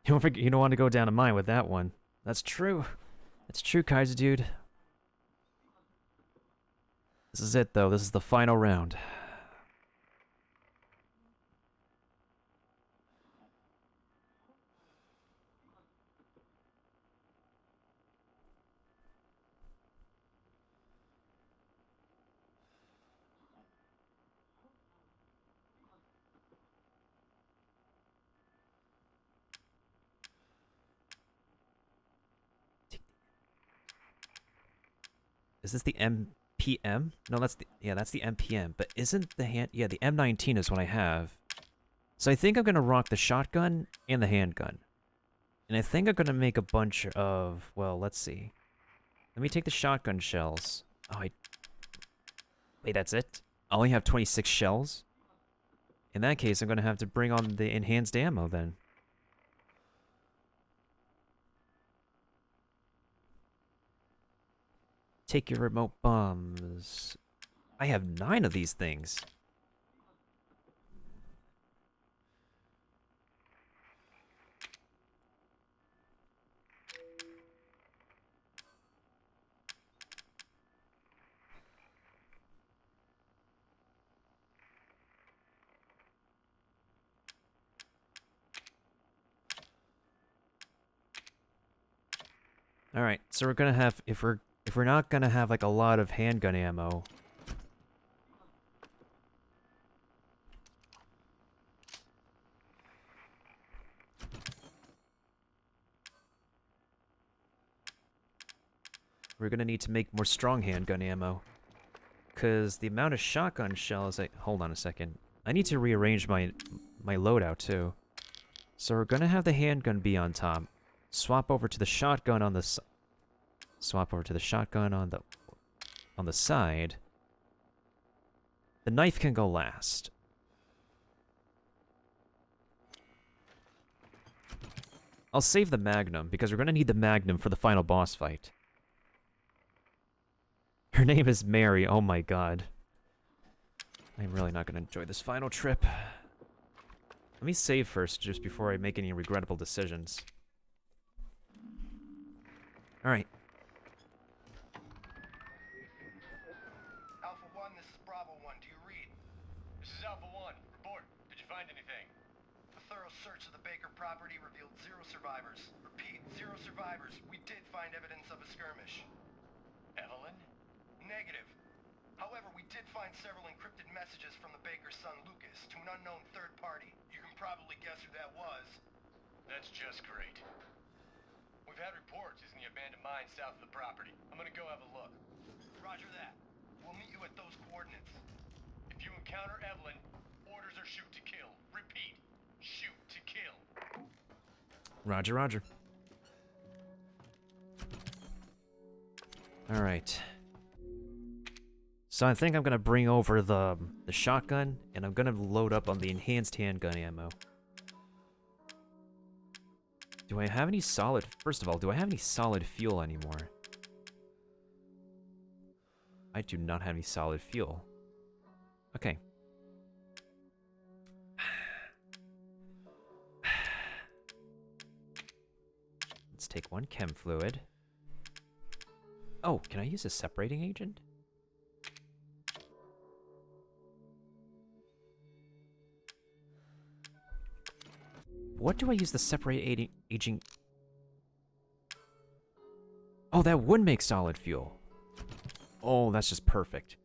[SPEAKER 1] You don't want to go down a mine with that one. That's true. That's true, Kaiser dude. This is it, though. This is the final round. Is this the MPM? No, that's the that's the MPM. But isn't the the M19 is what I have. So I think I'm gonna rock the shotgun and the handgun. And I think I'm gonna make a bunch of, well, let's see. Let me take the shotgun shells. Oh, wait, that's it? I only have 26 shells? In that case, I'm gonna have to bring on the enhanced ammo then. Take your remote bombs. I have 9 of these things. All right, so we're gonna have if we're not gonna have like a lot of handgun ammo. We're gonna need to make more strong handgun ammo. Cause the amount of shotgun shells hold on a second. I need to rearrange my loadout too. So we're gonna have the handgun be on top. Swap over to the shotgun on the swap over to the shotgun on the side. The knife can go last. I'll save the Magnum because we're gonna need the Magnum for the final boss fight. Her name is Mary. Oh my god. I'm really not gonna enjoy this final trip. Let me save first, just before I make any regrettable decisions. Alright.
[SPEAKER 6] Alpha 1, this is Bravo 1. Do you read?
[SPEAKER 5] This is Alpha 1. Report. Did you find anything?
[SPEAKER 6] A thorough search of the Baker property revealed 0 survivors. Repeat, 0 survivors. We did find evidence of a skirmish.
[SPEAKER 5] Evelyn?
[SPEAKER 6] Negative. However, we did find several encrypted messages from the Baker's son Lucas to an unknown third party. You can probably guess who that was.
[SPEAKER 5] That's just great. We've had reports using the abandoned mine south of the property. I'm gonna go have a look.
[SPEAKER 6] Roger that. We'll meet you at those coordinates.
[SPEAKER 5] If you encounter Evelyn, orders are shoot to kill. Repeat, shoot to kill.
[SPEAKER 1] Roger, roger. Alright. So I think I'm gonna bring over the shotgun, and I'm gonna load up on the enhanced handgun ammo. Do I have any solid... First of all, do I have any solid fuel anymore? I do not have any solid fuel. Okay. Let's take 1 chem fluid. Oh, can I use a separating agent? What do I use the separating agent? Oh, that would make solid fuel. Oh, that's just perfect.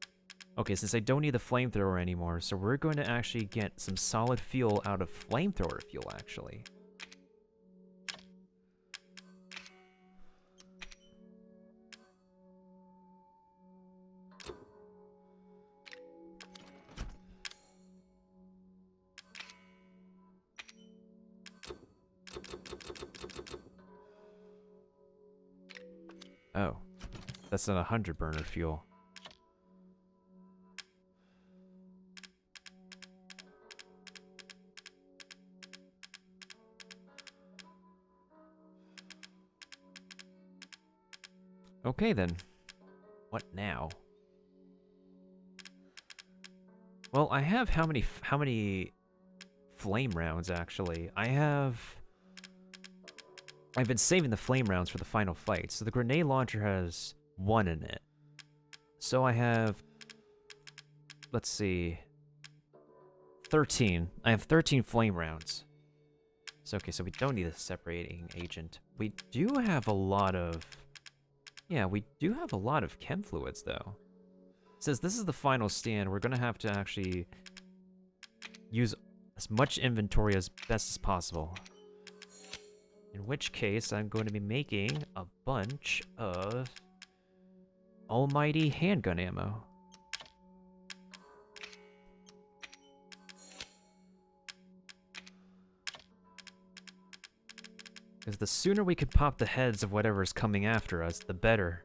[SPEAKER 1] Okay, since I don't need the flamethrower anymore, so we're going to actually get some solid fuel out of flamethrower fuel, actually. Oh, that's not 100 burner fuel. Okay then. What now? Well, I have how many flame rounds actually? I've been saving the flame rounds for the final fight. So the grenade launcher has 1 in it. So I have, let's see, 13. I have 13 flame rounds. So okay, so we don't need a separating agent. We do have a lot of, yeah, we do have a lot of chem fluids though. It says this is the final stand. We're gonna have to actually use as much inventory as best as possible. In which case, I'm going to be making a bunch of almighty handgun ammo. Because the sooner we can pop the heads of whatever's coming after us, the better.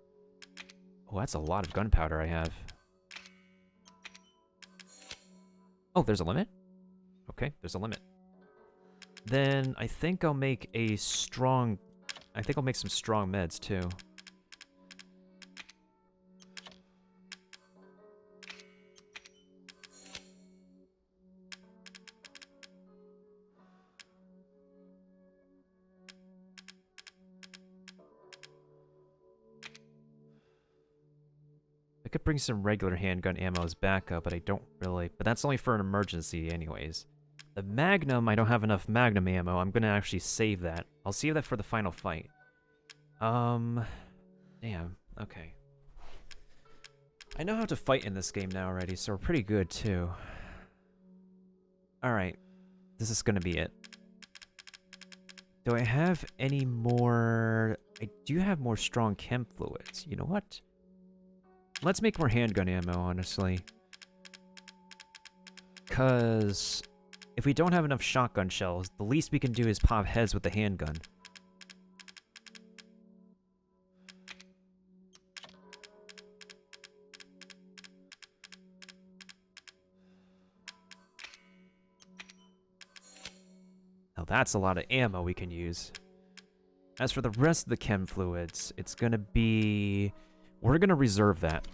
[SPEAKER 1] Oh, that's a lot of gunpowder I have. Oh, there's a limit? Okay, there's a limit. Then I think I'll make a strong... I think I'll make some strong meds, too. I could bring some regular handgun ammo as backup, but I don't really... But that's only for an emergency anyways. The Magnum, I don't have enough Magnum ammo. I'm gonna actually save that. I'll save that for the final fight. Damn. Okay. I know how to fight in this game now already, so we're pretty good, too. Alright. This is gonna be it. Do I have any more... I do have more strong chem fluids. You know what? Let's make more handgun ammo, honestly. Because if we don't have enough shotgun shells, the least we can do is pop heads with the handgun. Now that's a lot of ammo we can use. As for the rest of the chem fluids, it's gonna be... We're gonna reserve that.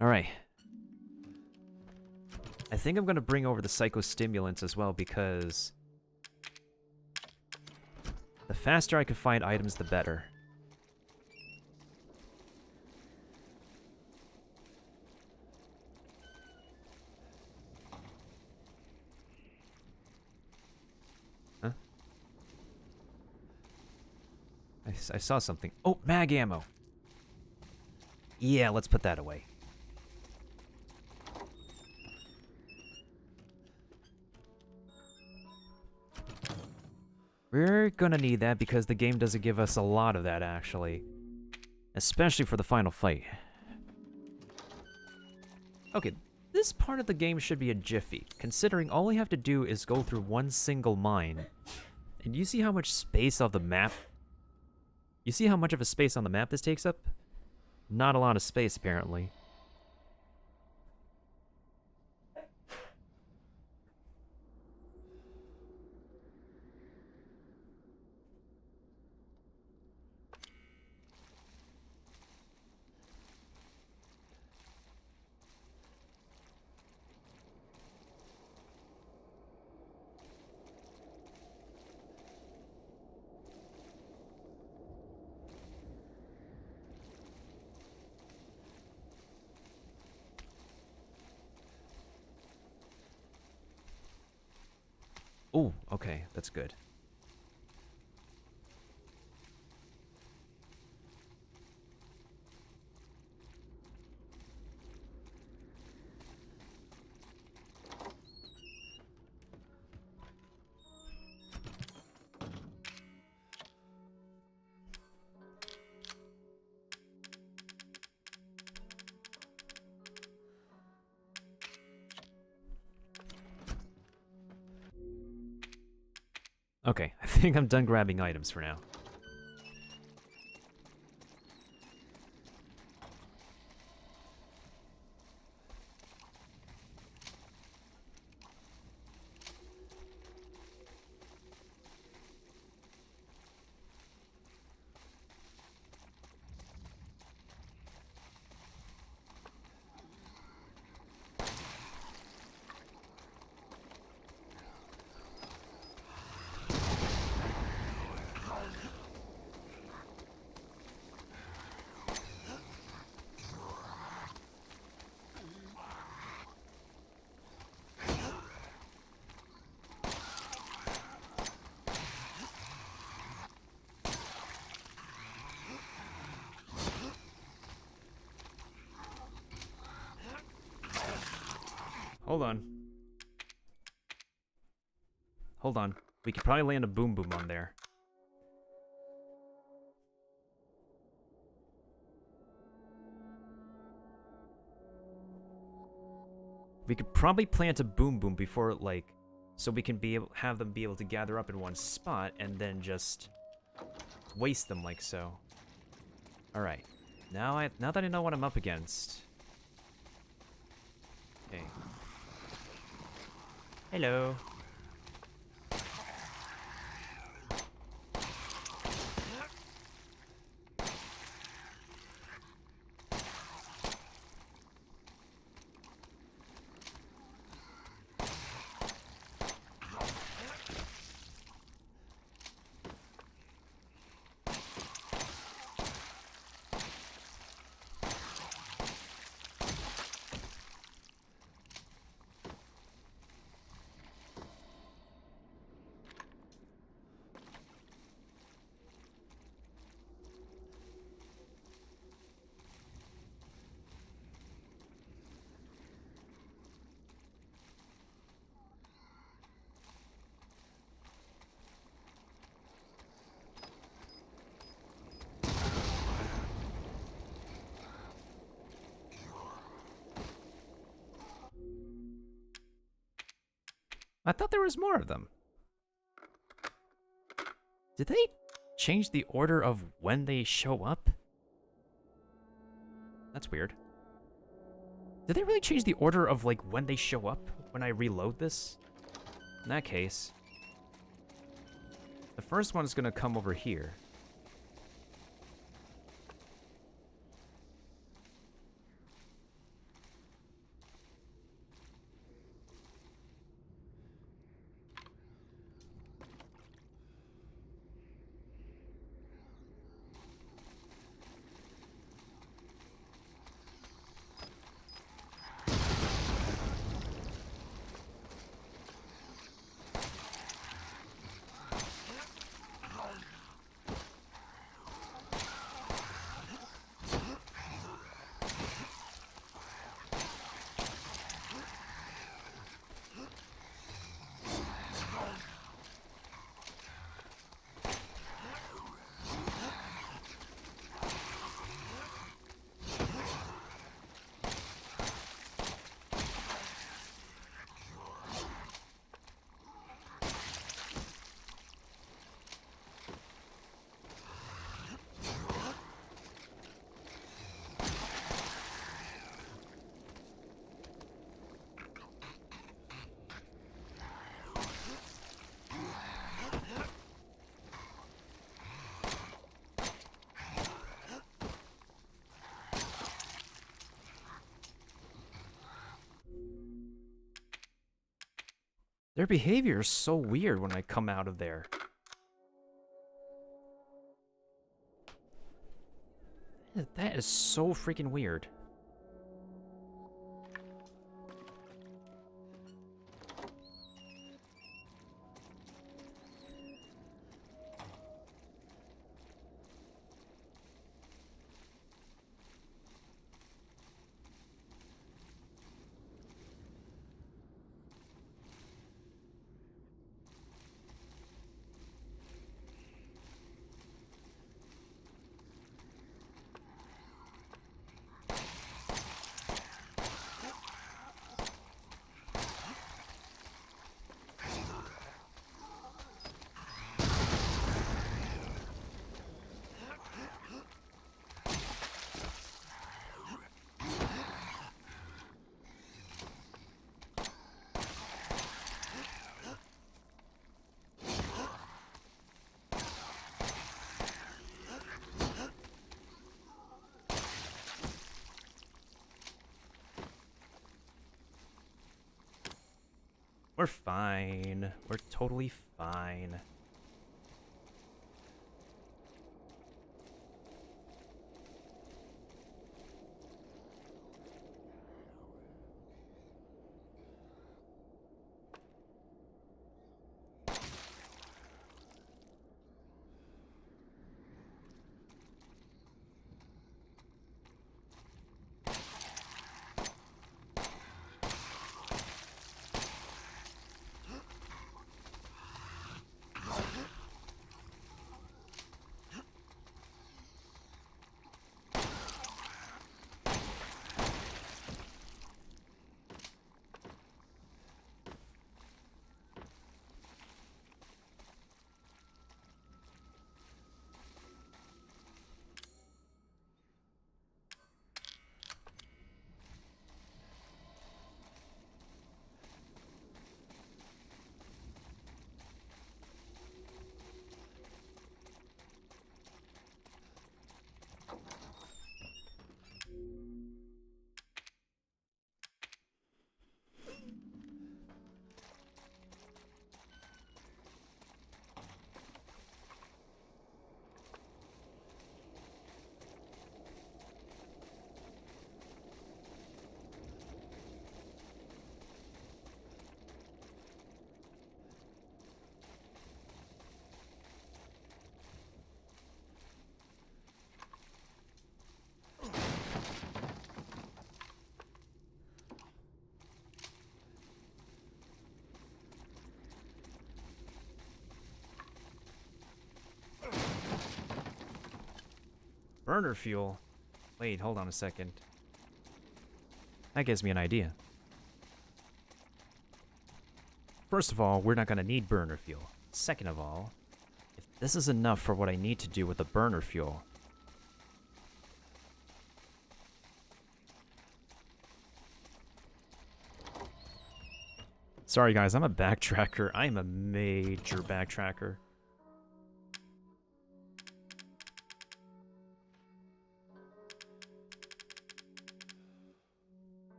[SPEAKER 1] Alright. I think I'm gonna bring over the psychostimulants as well because the faster I can find items, the better. Huh? I saw something. Oh, mag ammo. Yeah, let's put that away. We're gonna need that because the game doesn't give us a lot of that, actually. Especially for the final fight. Okay, this part of the game should be a jiffy, considering all we have to do is go through one single mine. And you see how much space on the map? You see how much of a space on the map this takes up? Not a lot of space, apparently. Oh, okay, that's good. Okay, I think I'm done grabbing items for now. Hold on. Hold on. We could probably land a boom boom on there. We could probably plant a boom boom before, like, so we can have them be able to gather up in one spot and then just waste them like so. All right. Now that I know what I'm up against. Okay. Hello. I thought there was more of them. Did they change the order of when they show up? That's weird. Did they really change the order of, like, when they show up when I reload this? In that case, the first one is going to come over here. Their behavior is so weird when I come out of there. That is so freaking weird. We're fine. We're totally fine. burner fuel. Wait, hold on a second. That gives me an idea. First of all, we're not going to need burner fuel. Second of all, if this is enough for what I need to do with the burner fuel... Sorry guys, I'm a backtracker. I am a major backtracker.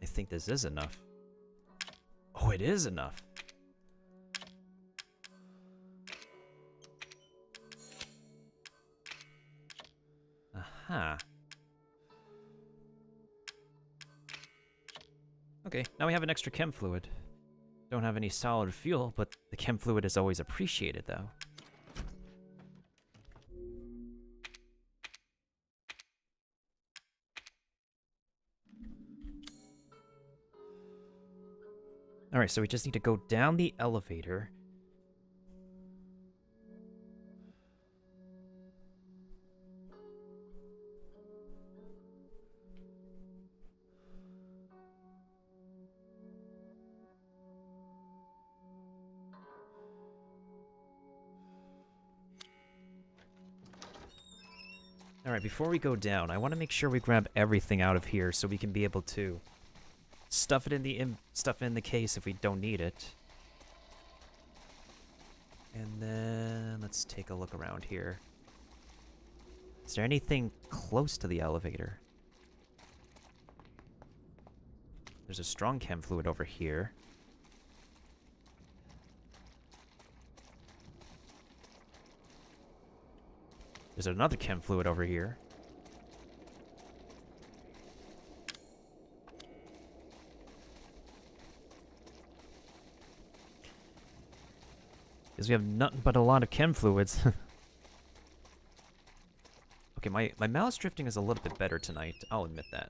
[SPEAKER 1] I think this is enough. Oh, it is enough. Aha. Okay, now we have an extra chem fluid. Don't have any solid fuel, but the chem fluid is always appreciated, though. Alright, so we just need to go down the elevator. Alright, before we go down, I want to make sure we grab everything out of here so we can be able to stuff it in the case if we don't need it. And then let's take a look around here. Is there anything close to the elevator? There's a strong chem fluid over here. There's another chem fluid over here. Because we have nothing but a lot of chem fluids. Okay, my mouse drifting is a little bit better tonight. I'll admit that.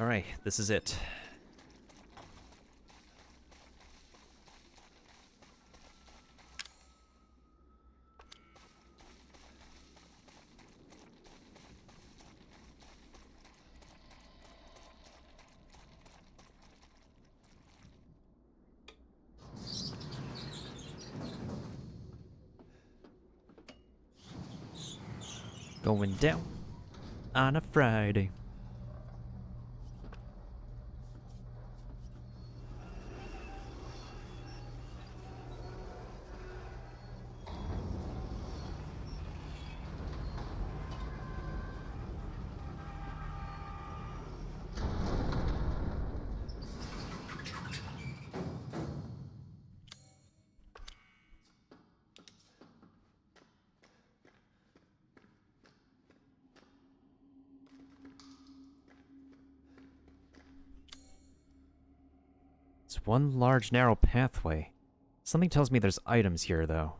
[SPEAKER 1] Alright, this is it. Going down on a Friday. It's one large narrow pathway. Something tells me there's items here, though.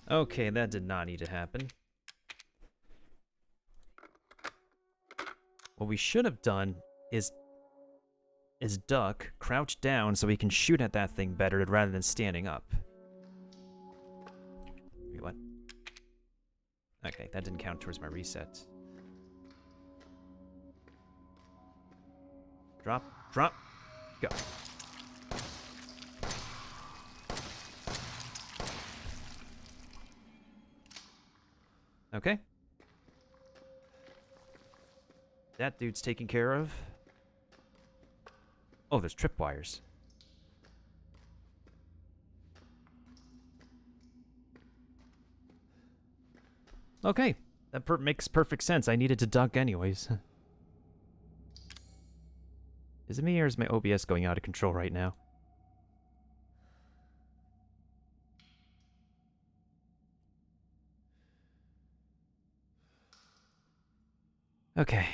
[SPEAKER 1] Okay, that did not need to happen. What we should have done is duck, crouch down so we can shoot at that thing better rather than standing up. Wait, what? Okay, that didn't count towards my reset. Drop, drop, go. Okay. That dude's taken care of. Oh, there's tripwires. Okay. That makes perfect sense. I needed to duck anyways. Is it me or is my OBS going out of control right now? Okay.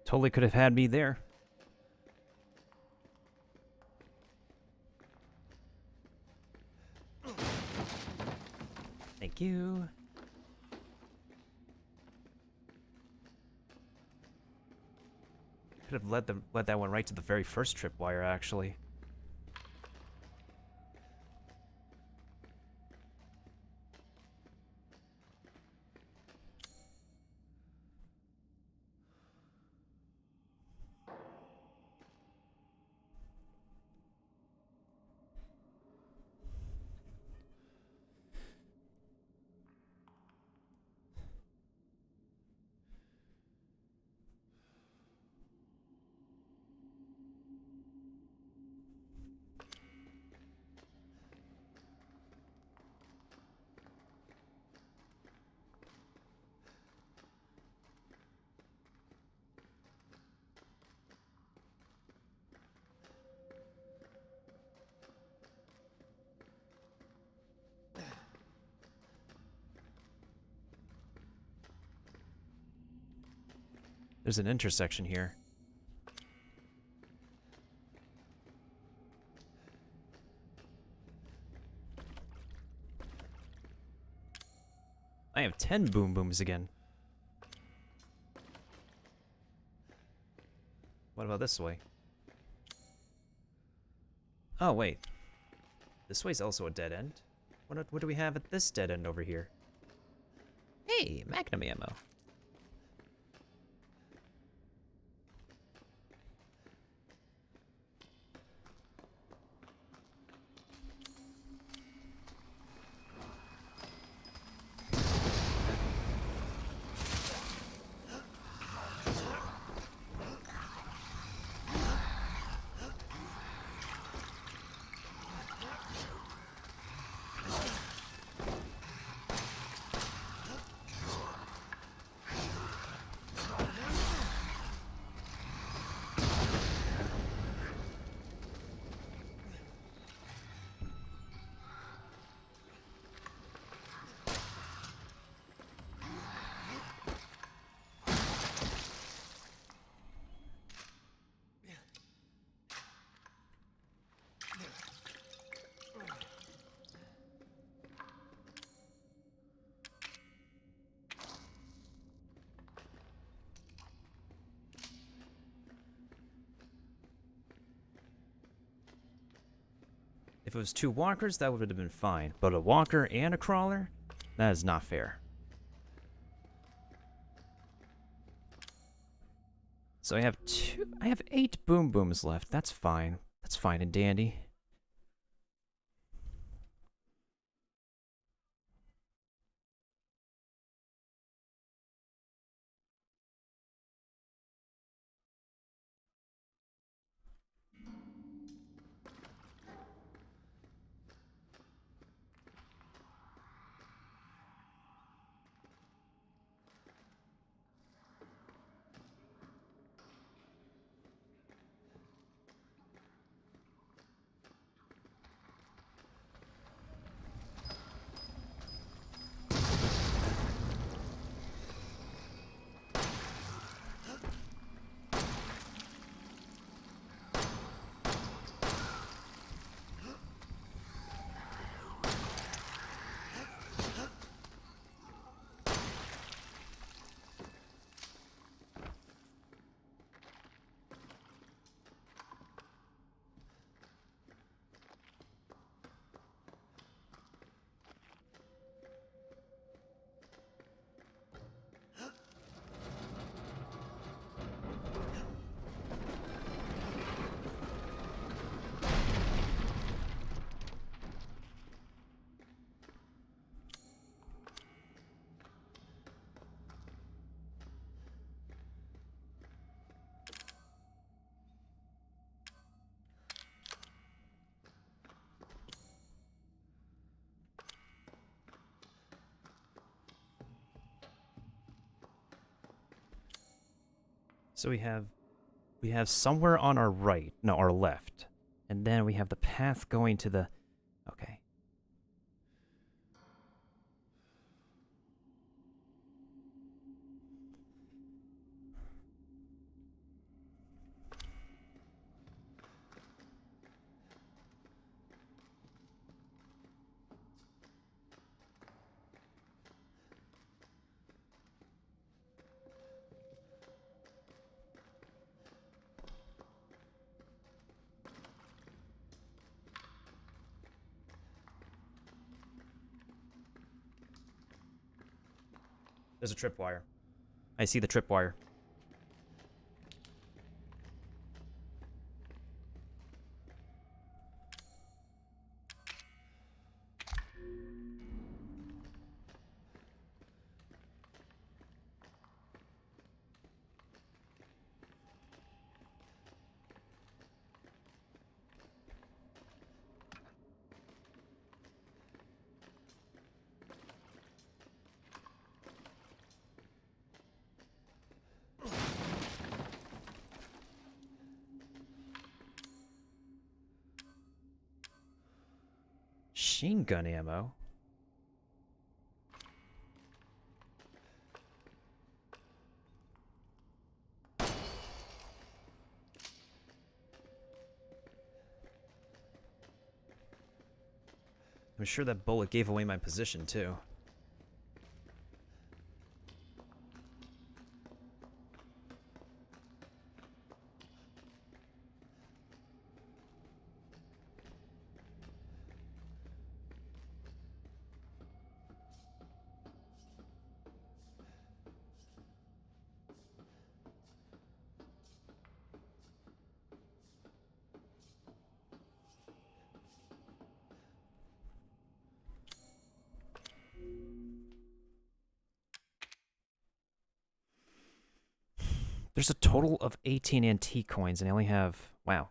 [SPEAKER 1] Totally could have had me there. Thank you. Could have led that one right to the very first tripwire, actually. There's an intersection here. I have 10 boom booms again. What about this way? Oh, wait. This way's also a dead end? What do we have at this dead end over here? Hey, Magnum ammo. If it was 2 walkers, that would have been fine. But a walker and a crawler? That is not fair. So I have 8 boom booms left. That's fine. That's fine and dandy. So we have somewhere on our right, no, our left. And then we have the path going to the... Okay. There's a tripwire. I see the tripwire. Machine gun ammo? I'm sure that bullet gave away my position, too. There's a total of 18 antique coins, and I only have... Wow.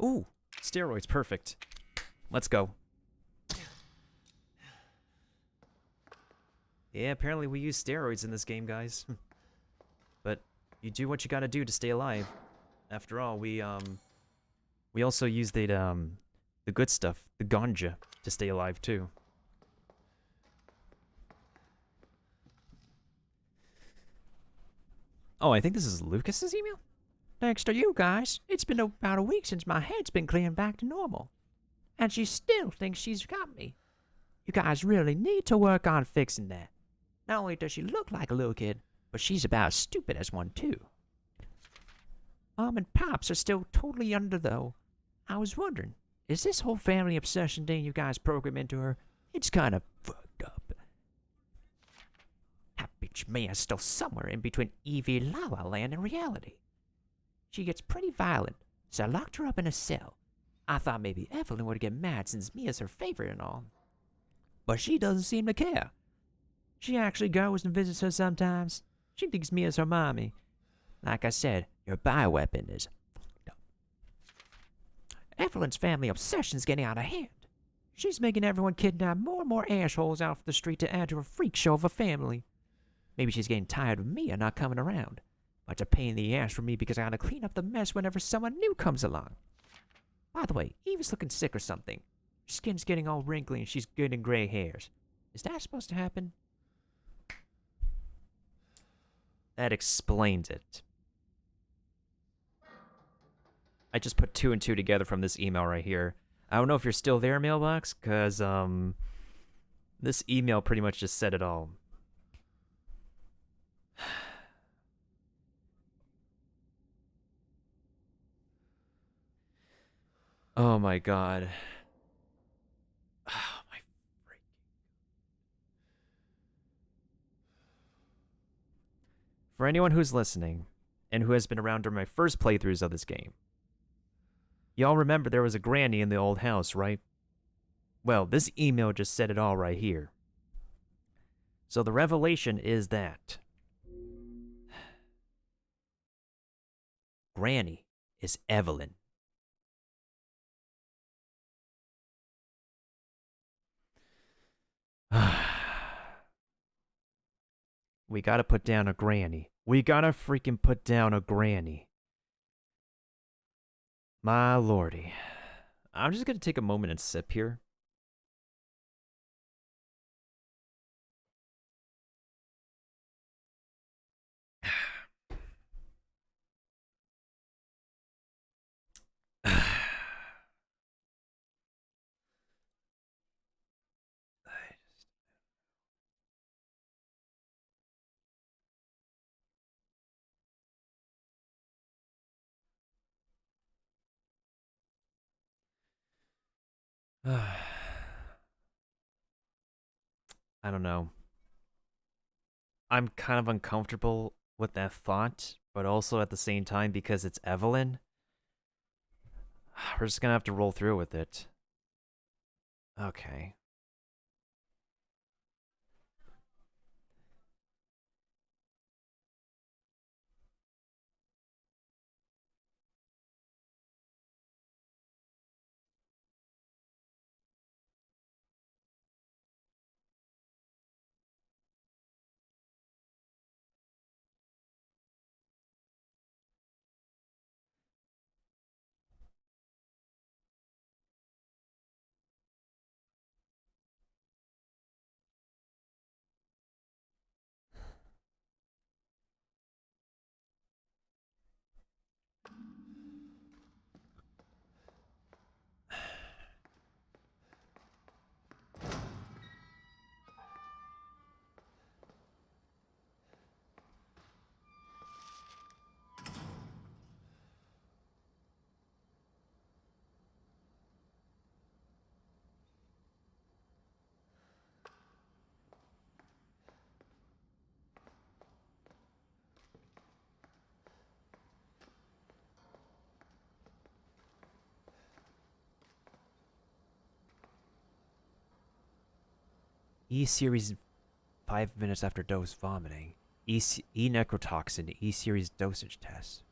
[SPEAKER 1] Ooh! Steroids, perfect. Let's go. Yeah, apparently we use steroids in this game, guys. But you do what you gotta do to stay alive. After all, we also use the good stuff, the ganja, to stay alive, too. Oh, I think this is Lucas's email?
[SPEAKER 7] Thanks to you guys, it's been about a week since my head's been clearing back to normal. And she still thinks she's got me. You guys really need to work on fixing that. Not only does she look like a little kid, but she's about as stupid as one, too. Mom and Pops are still totally under, though. I was wondering, is this whole family obsession thing you guys program into her? It's kind of fucked up. That bitch Mia's still somewhere in between Evie La La Land and reality. She gets pretty violent, so I locked her up in a cell. I thought maybe Evelyn would get mad since Mia's her favorite and all. But she doesn't seem to care. She actually goes and visits her sometimes. She thinks Mia's her mommy. Like I said, your bioweapon is fucked up. Evelyn's family obsession's getting out of hand. She's making everyone kidnap more and more assholes off the street to add to her freak show of a family. Maybe she's getting tired of Mia not coming around. But it's a pain in the ass for me because I gotta clean up the mess whenever someone new comes along. By the way, Eve's looking sick or something. Her skin's getting all wrinkly and she's getting gray hairs. Is that supposed to happen?
[SPEAKER 1] That explains it. I just put 2 and 2 together from this email right here. I don't know if you're still there, mailbox, because this email pretty much just said it all. Oh my god. Oh my freaking For anyone who's listening, and who has been around during my first playthroughs of this game, y'all remember there was a granny in the old house, right? Well, this email just said it all right here. So the revelation is that Granny is Evelyn. We gotta put down a granny. We gotta freaking put down a granny. My lordy. I'm just gonna take a moment and sip here. I don't know. I'm kind of uncomfortable with that thought, but also at the same time, because it's Evelyn, we're just gonna have to roll through with it. Okay. E-series 5 minutes after dose vomiting. E-necrotoxin, E-series dosage test.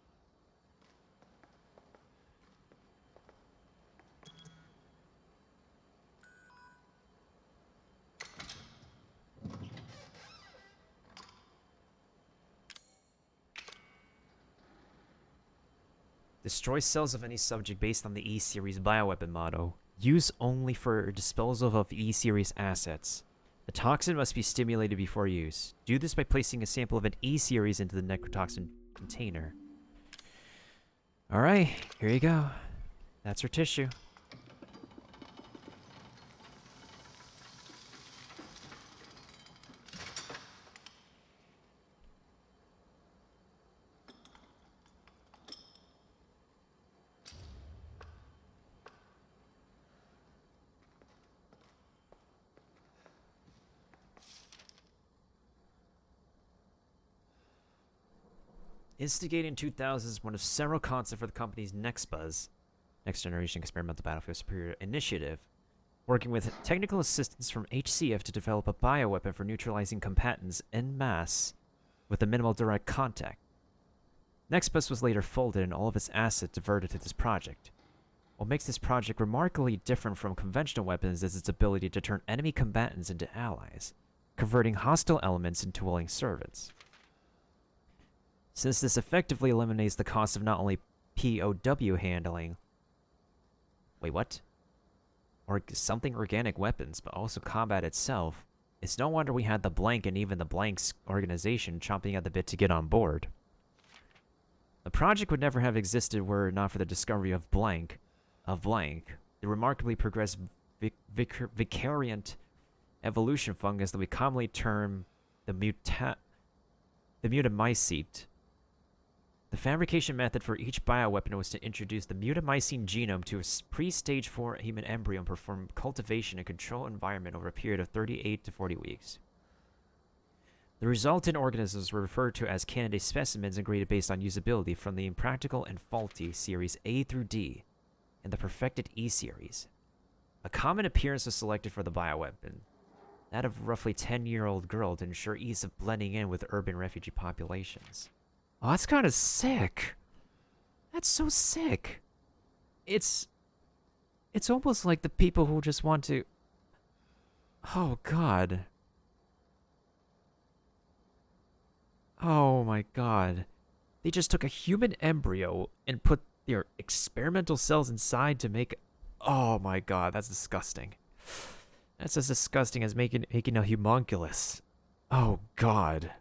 [SPEAKER 1] Destroy cells of any subject based on the E-series bioweapon motto. Use only for disposal of E-series assets. The toxin must be stimulated before use. Do this by placing a sample of an E-series into the necrotoxin container. Alright, here you go. That's her tissue. Instigating 2000 is one of several concepts for the company's NextBuzz, Next Generation Experimental Battlefield Superior Initiative, working with technical assistance from HCF to develop a bioweapon for neutralizing combatants en masse with a minimal direct contact. NextBuzz was later folded and all of its assets diverted to this project. What makes this project remarkably different from conventional weapons is its ability to turn enemy combatants into allies, converting hostile elements into willing servants. Since this effectively eliminates the cost of not only POW handling, wait, what? Or something organic weapons, but also combat itself, it's no wonder we had the Blank and even the Blank's organization chomping at the bit to get on board. The project would never have existed were it not for the discovery of Blank, the remarkably progressed vicariant evolution fungus that we commonly term the mutamycete. The fabrication method for each bioweapon was to introduce the mutamycete genome to a pre-stage 4 human embryo and perform cultivation in a controlled environment over a period of 38 to 40 weeks. The resultant organisms were referred to as candidate specimens and graded based on usability from the impractical and faulty series A through D and the perfected E series. A common appearance was selected for the bioweapon, that of a roughly 10-year-old girl to ensure ease of blending in with urban refugee populations. Oh, that's kind of sick. That's so sick. It's almost like the people who just want to... Oh, God. Oh, my God. They just took a human embryo and put their experimental cells inside to make... Oh, my God. That's disgusting. That's as disgusting as making a homunculus. Oh, God.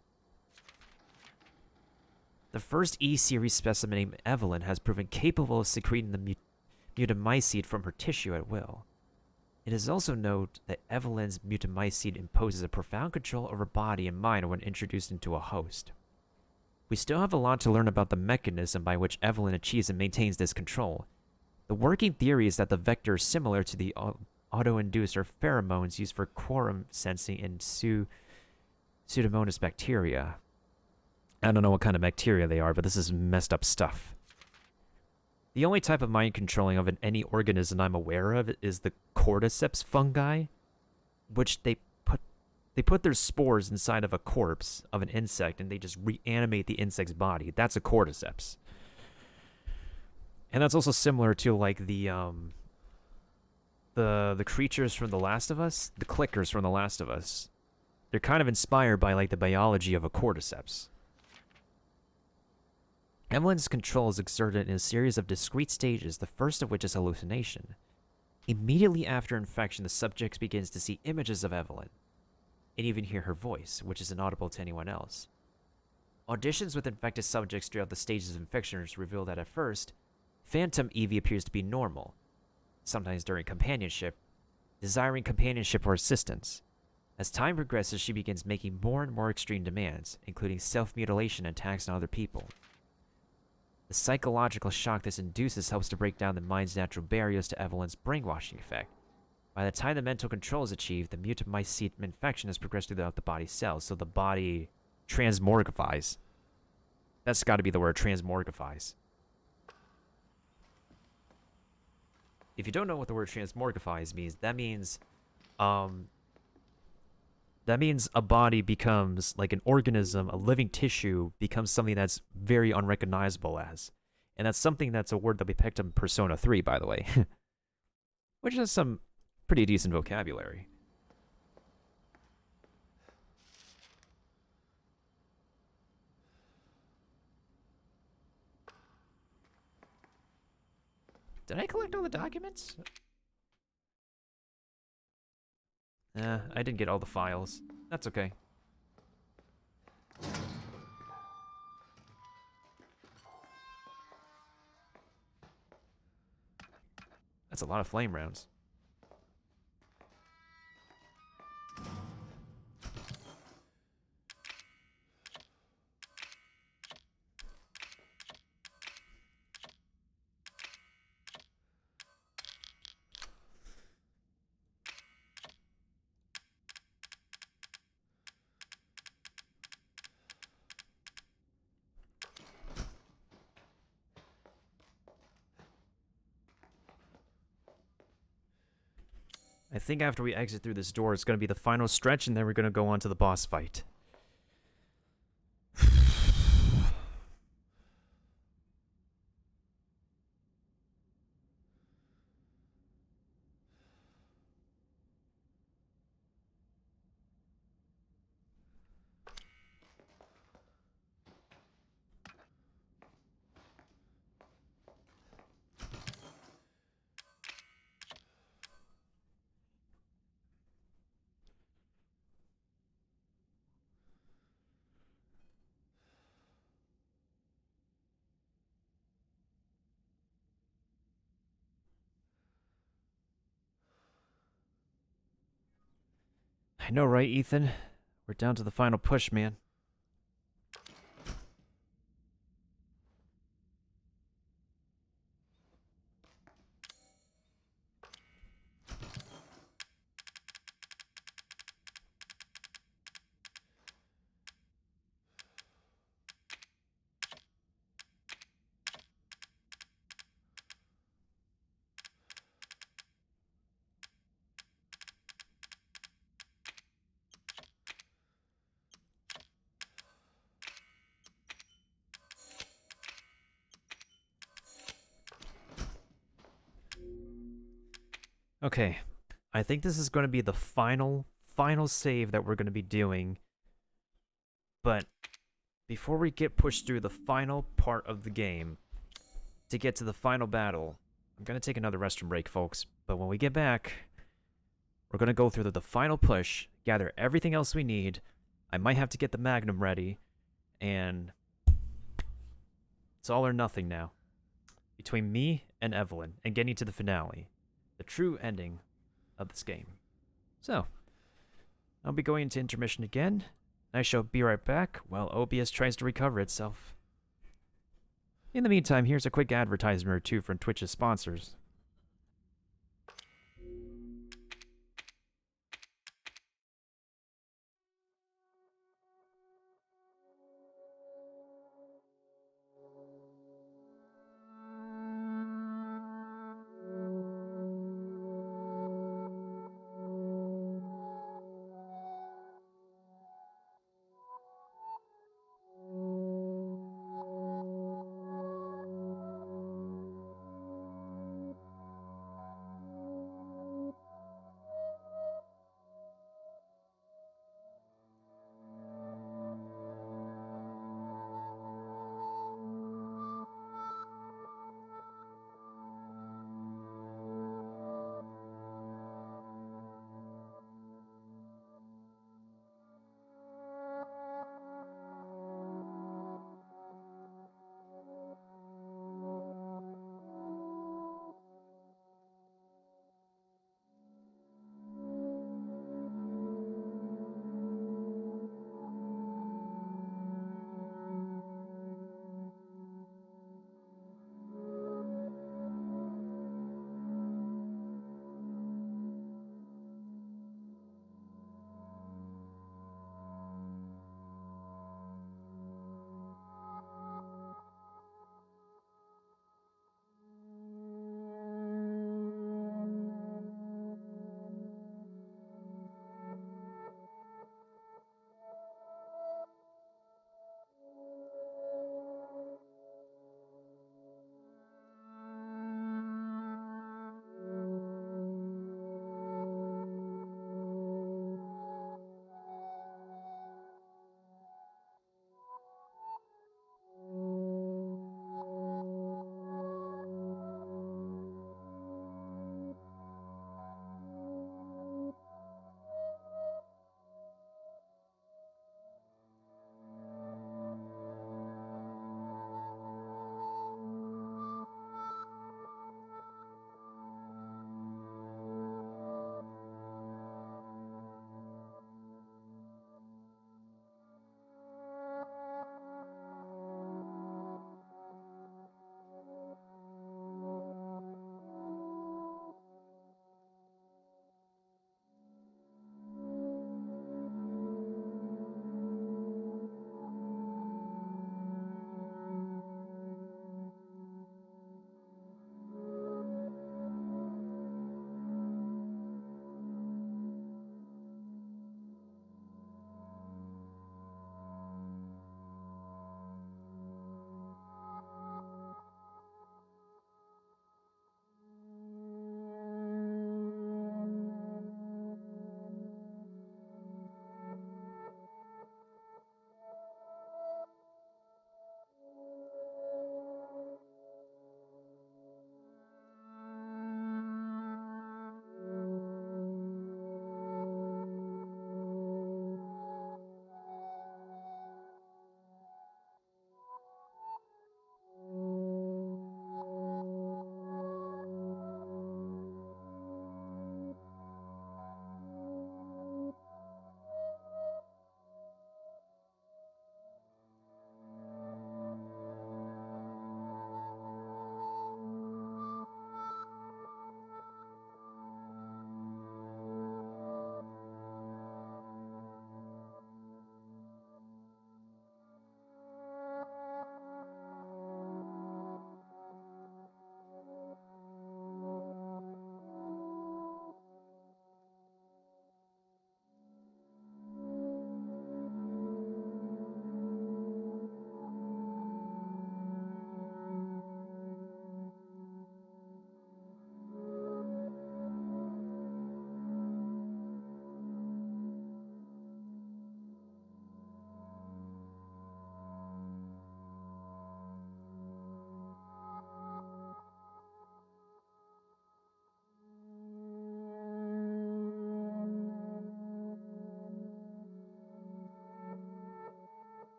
[SPEAKER 1] The first E-series specimen named Evelyn has proven capable of secreting the mutamycete from her tissue at will. It is also noted that Evelyn's mutamycete imposes a profound control over body and mind when introduced into a host. We still have a lot to learn about the mechanism by which Evelyn achieves and maintains this control. The working theory is that the vector is similar to the auto-induced or pheromones used for quorum sensing in Pseudomonas bacteria. I don't know what kind of bacteria they are, but this is messed up stuff. The only type of mind controlling of any organism I'm aware of is the cordyceps fungi, which they put their spores inside of a corpse of an insect and they just reanimate the insect's body. That's a cordyceps. And that's also similar to like the creatures from The Last of Us, the clickers from The Last of Us. They're kind of inspired by like the biology of a cordyceps. Evelyn's control is exerted in a series of discrete stages, the first of which is hallucination. Immediately after infection, the subject begins to see images of Evelyn, and even hear her voice, which is inaudible to anyone else. Auditions with infected subjects throughout the stages of infection reveal that at first, Phantom Evie appears to be normal, sometimes during companionship, desiring companionship or assistance. As time progresses, she begins making more and more extreme demands, including self-mutilation and attacks on other people. The psychological shock this induces helps to break down the mind's natural barriers to Evelyn's brainwashing effect. By the time the mental control is achieved, the mutamycete infection has progressed throughout the body's cells, so the body transmorgifies. That's got to be the word, transmorgifies. If you don't know what the word transmorgifies means, that means a body becomes like an organism, a living tissue becomes something that's very unrecognizable as. And that's something that's a word that we picked up in Persona 3, by the way. Which has some pretty decent vocabulary. Did I collect all the documents? I didn't get all the files. That's okay. That's a lot of flame rounds. I think after we exit through this door, it's going to be the final stretch, and then we're going to go on to the boss fight. I know, right, Ethan? We're down to the final push, man. Okay, I think this is going to be the final save that we're going to be doing. But before we get pushed through the final part of the game, to get to the final battle, I'm going to take another restroom break, folks. But when we get back, we're going to go through the final push, gather everything else we need. I might have to get the Magnum ready, and it's all or nothing now. Between me and Evelyn, and getting to the finale. The true ending of this game. So, I'll be going into intermission again. I shall be right back while OBS tries to recover itself. In the meantime, here's a quick advertisement or two from Twitch's sponsors.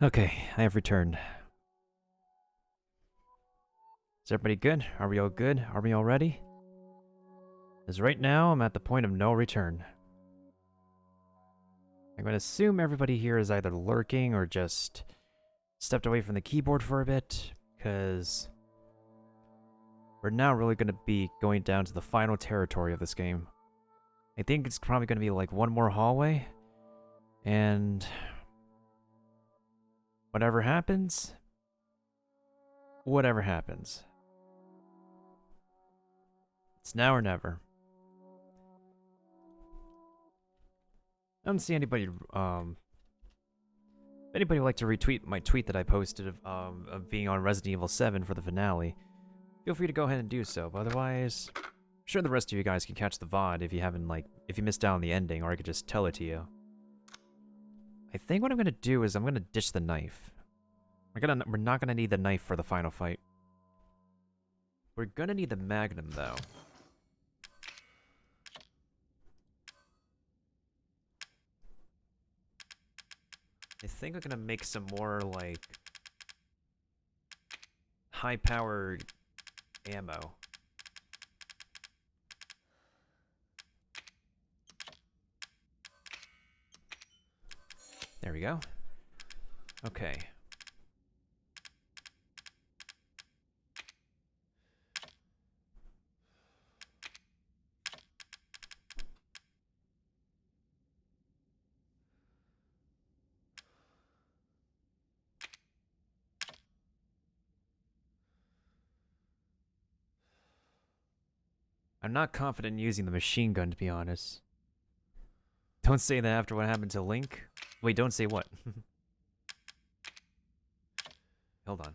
[SPEAKER 1] Okay, I have returned. Is everybody good? Are we all good? Are we all ready? Because right now, I'm at the point of no return. I'm going to assume everybody here is either lurking or just stepped away from the keyboard for a bit, because we're now really going to be going down to the final territory of this game. I think it's probably going to be like one more hallway, and whatever happens, whatever happens. It's now or never. I don't see anybody, if anybody would like to retweet my tweet that I posted of being on Resident Evil 7 for the finale, feel free to go ahead and do so. But otherwise, I'm sure the rest of you guys can catch the VOD if you haven't, if you missed out on the ending, or I could just tell it to you. I think what I'm gonna do is I'm gonna ditch the knife. We're not gonna need the knife for the final fight. We're gonna need the Magnum, though. I think I'm gonna make some more, high-powered ammo. There we go. Okay. I'm not confident in using the machine gun, to be honest. Don't say that after what happened to Link. Wait, don't say what? Hold on.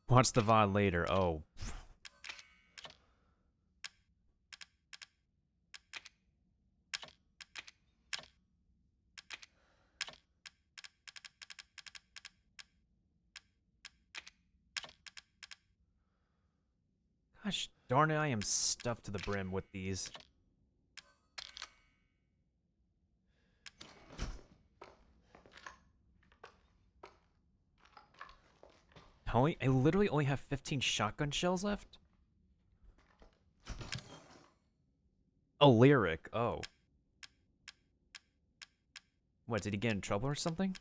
[SPEAKER 1] Watch the VOD later. Oh. Gosh darn it, I am stuffed to the brim with these. I literally only have 15 shotgun shells left? Oh, Lyric. Oh. What, did he get in trouble or something?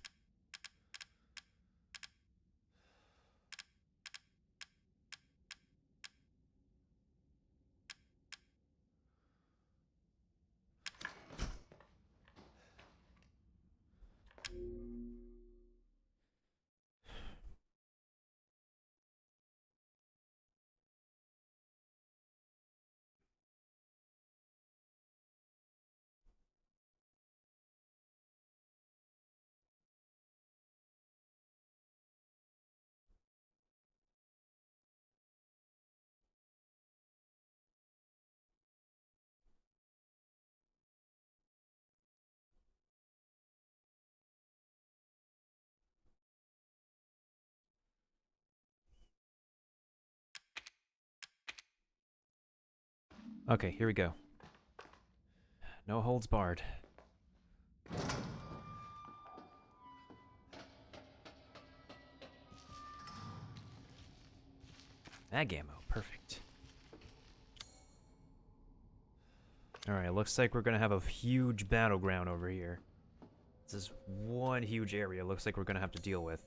[SPEAKER 1] Okay, here we go. No holds barred. Mag ammo, perfect. Alright, looks like we're gonna have a huge battleground over here. This is one huge area looks like we're gonna have to deal with.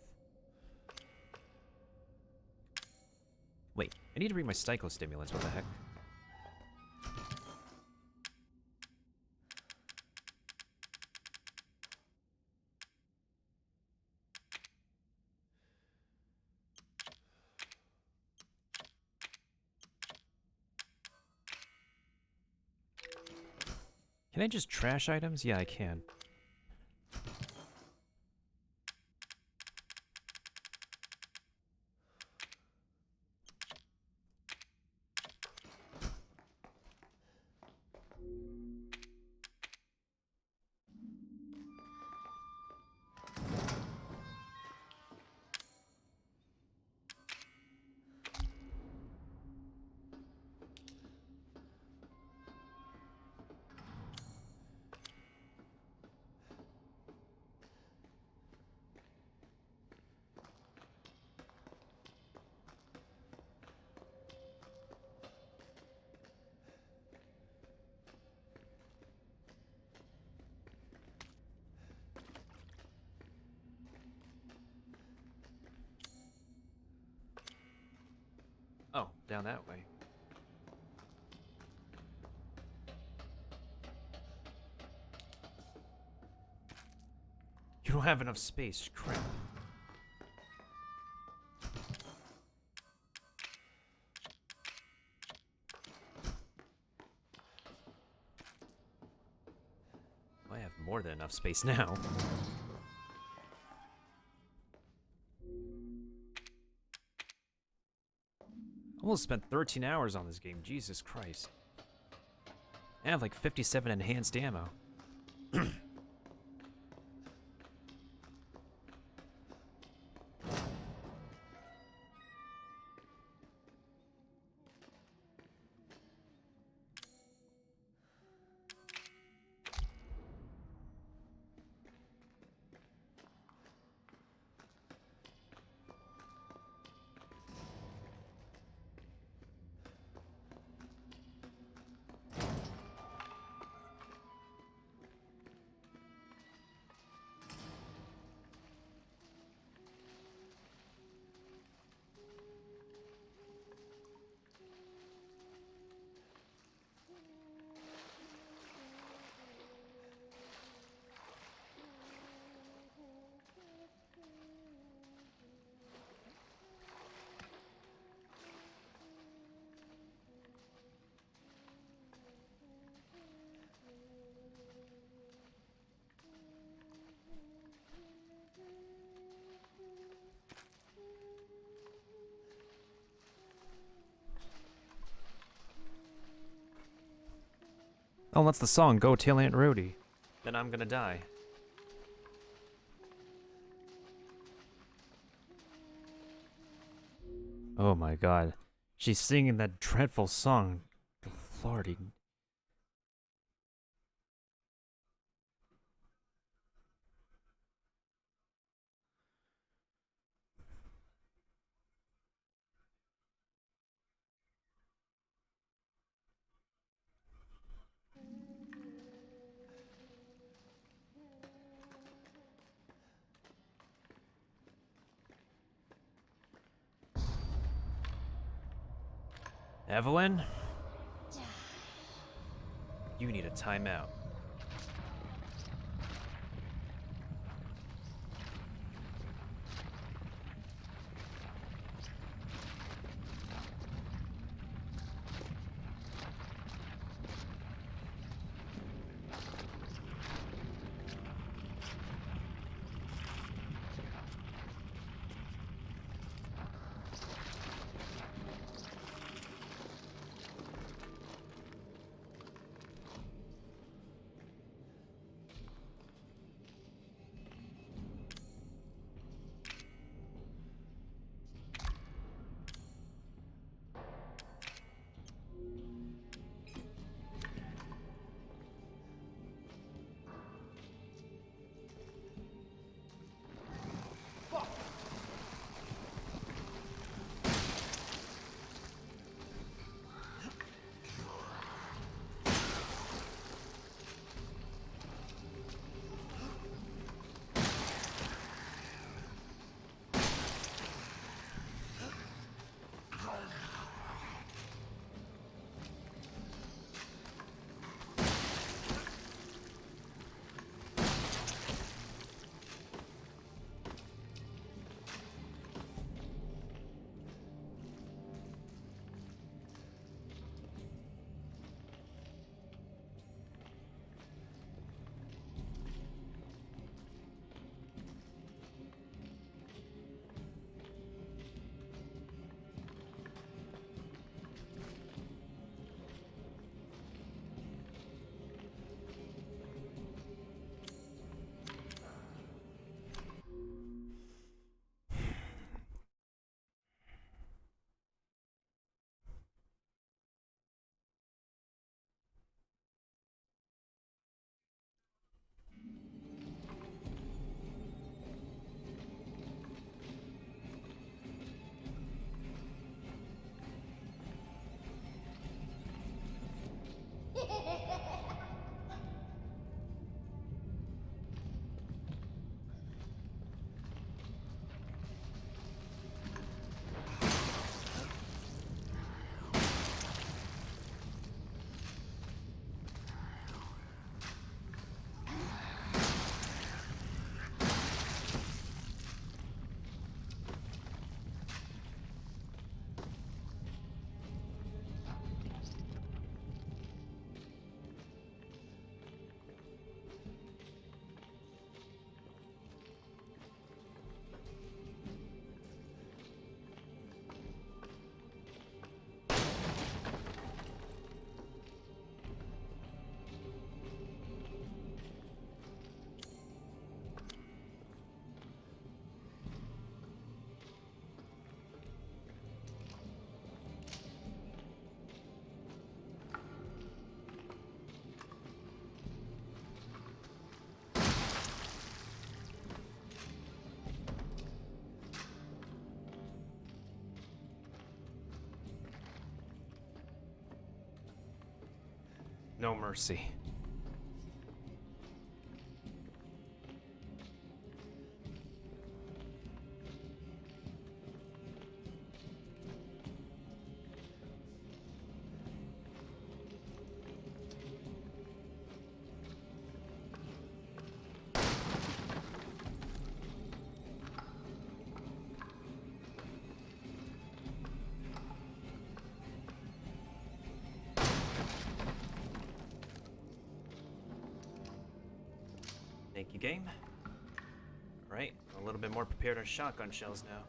[SPEAKER 1] Wait, I need to read my psychostimulants, what the heck? Can I just trash items? Yeah, I can. down that way. You don't have enough space. Crap. I have more than enough space now. Almost spent 13 hours on this game. Jesus Christ. I have like 57 enhanced ammo. Oh, that's the song, Go Tell Aunt Rhody. Then I'm gonna die. Oh my god. She's singing that dreadful song. Lordy. Evelyn? You need a timeout. No mercy. Thank you, game. Alright, a little bit more prepared on shotgun shells now.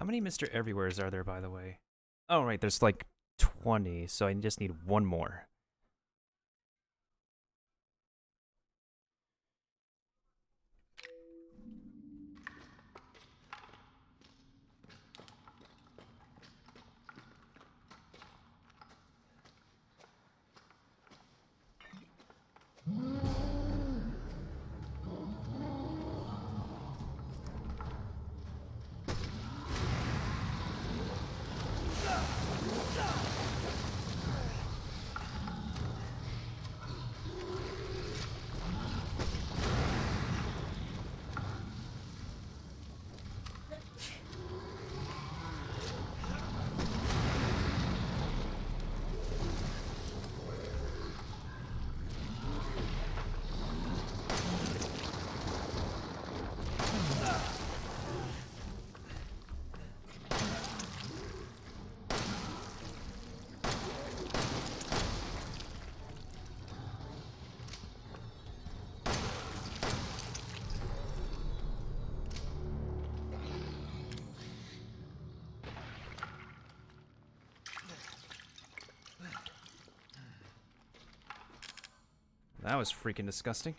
[SPEAKER 1] How many Mr. Everywheres are there, by the way? Oh, right, there's like 20, so I just need one more. That was freaking disgusting.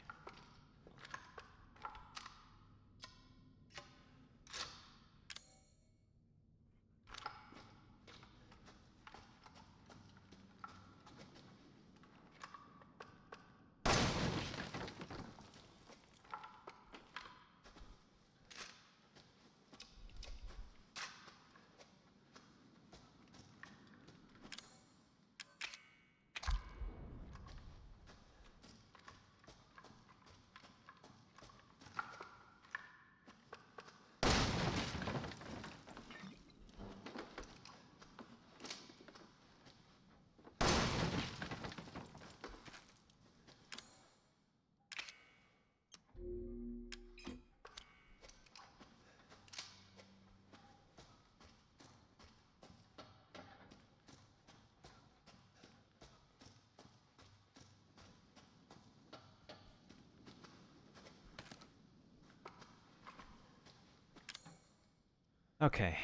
[SPEAKER 1] Okay.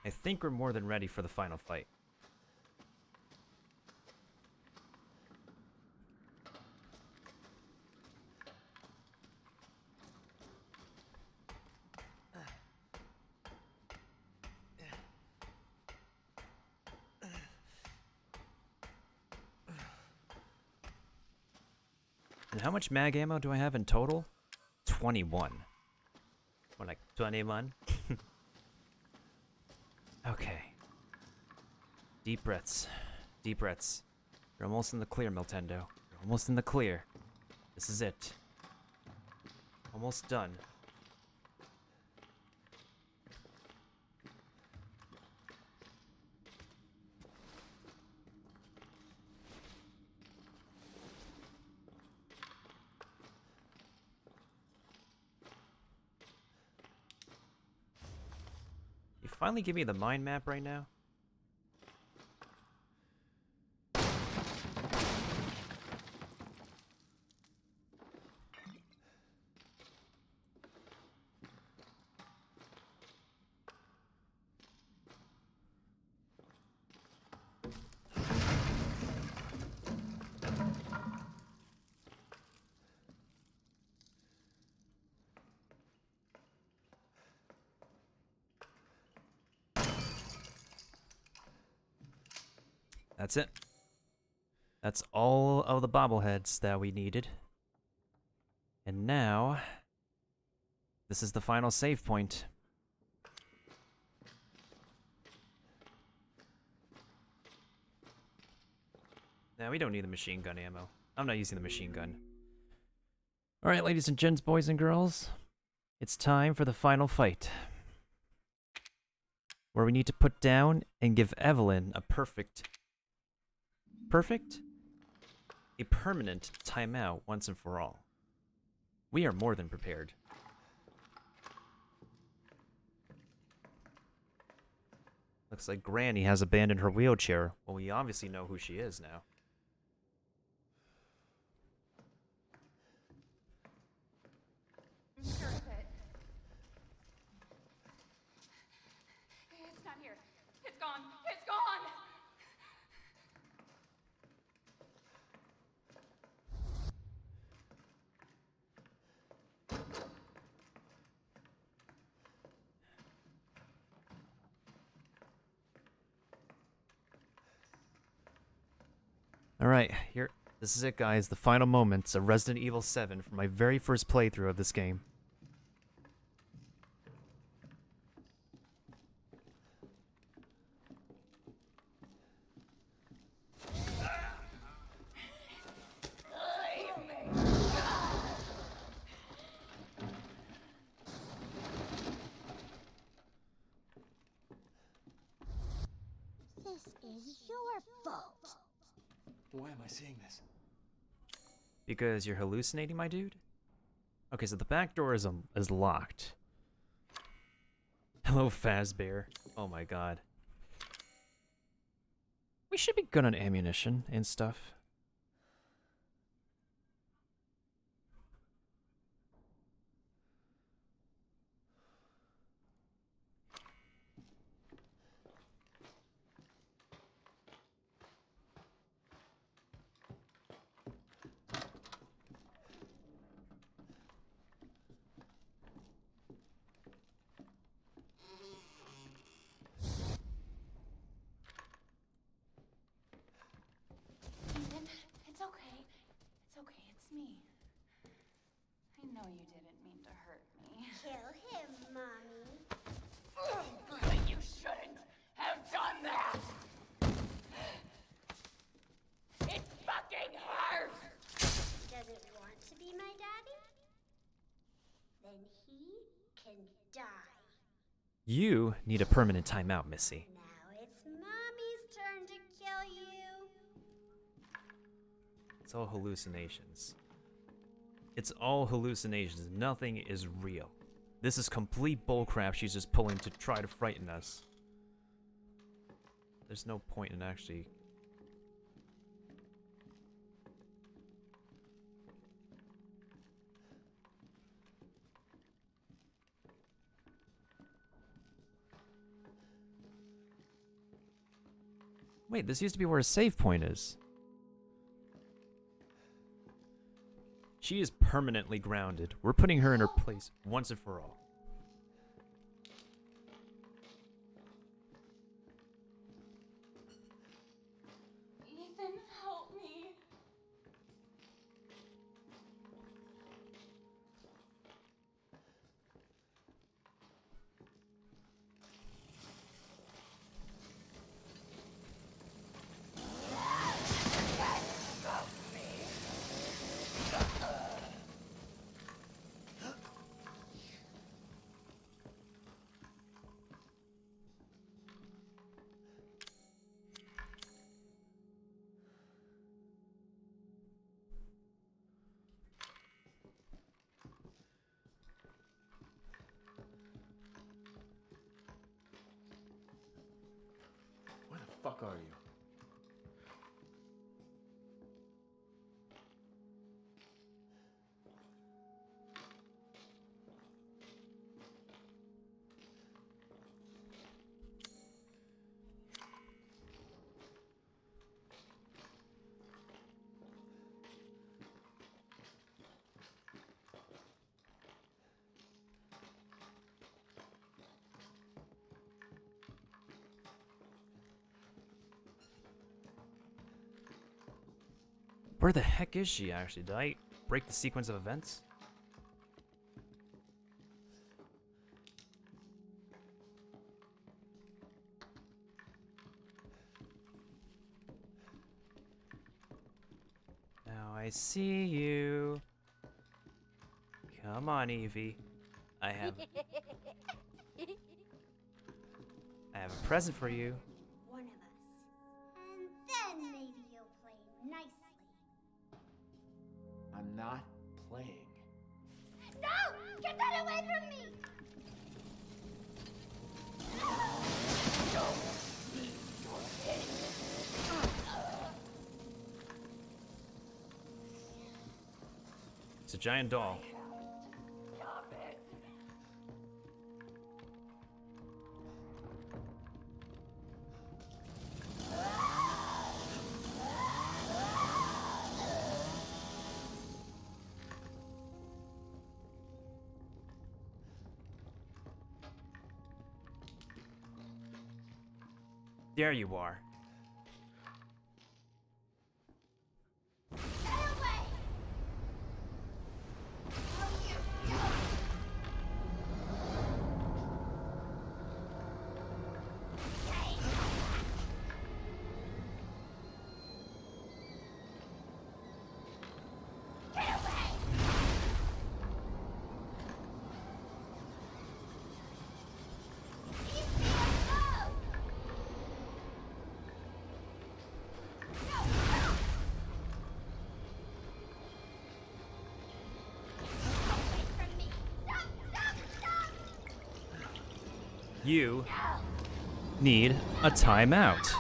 [SPEAKER 1] I think we're more than ready for the final fight. And how much mag ammo do I have in total? 21. What, like 21? Okay. Deep breaths. Deep breaths. You're almost in the clear, Miltendo. You're almost in the clear. This is it. Almost done. You finally give me the mind map right now? That's it. That's all of the bobbleheads that we needed. And now, this is the final save point. Now, we don't need the machine gun ammo. I'm not using the machine gun. Alright, ladies and gents, boys and girls. It's time for the final fight. Where we need to put down and give Evelyn a perfect, a permanent timeout once and for all. We are more than prepared. Looks like Granny has abandoned her wheelchair. Well, we obviously know who she is now.
[SPEAKER 4] I'm sure of it. It's not here. It's gone. It's gone!
[SPEAKER 1] Alright, here. This is it, guys. The final moments of Resident Evil 7 for my very first playthrough of this game.
[SPEAKER 2] This is your fault.
[SPEAKER 3] Why am I seeing this?
[SPEAKER 1] Because you're hallucinating, my dude? Okay, so the back door is locked. Hello, Fazbear. Oh my god. We should be good on ammunition and stuff.
[SPEAKER 4] Ethan, it's okay. It's okay, it's me. I know you didn't mean to hurt me.
[SPEAKER 2] Kill him, Mommy.
[SPEAKER 4] But you shouldn't have done that! It fucking hurts!
[SPEAKER 2] Doesn't want to be my daddy? Then he can die.
[SPEAKER 1] You need a permanent timeout, Missy.
[SPEAKER 2] Now it's Mommy's turn to kill you.
[SPEAKER 1] It's all hallucinations. It's all hallucinations. Nothing is real. This is complete bullcrap she's just pulling to try to frighten us. There's no point in actually... Wait, this used to be where a save point is. She is permanently grounded. We're putting her in her place once and for all.
[SPEAKER 4] Ethan, help me.
[SPEAKER 3] fuck are you?
[SPEAKER 1] Where the heck is she actually? Did I break the sequence of events? Now I see you. Come on, Evie. I have a present for you.
[SPEAKER 2] One of us. And then maybe you'll play nicely.
[SPEAKER 3] I'm not playing.
[SPEAKER 2] No! Get that away from me!
[SPEAKER 1] It's a giant doll. There you are.
[SPEAKER 2] Get away!
[SPEAKER 1] You need a timeout.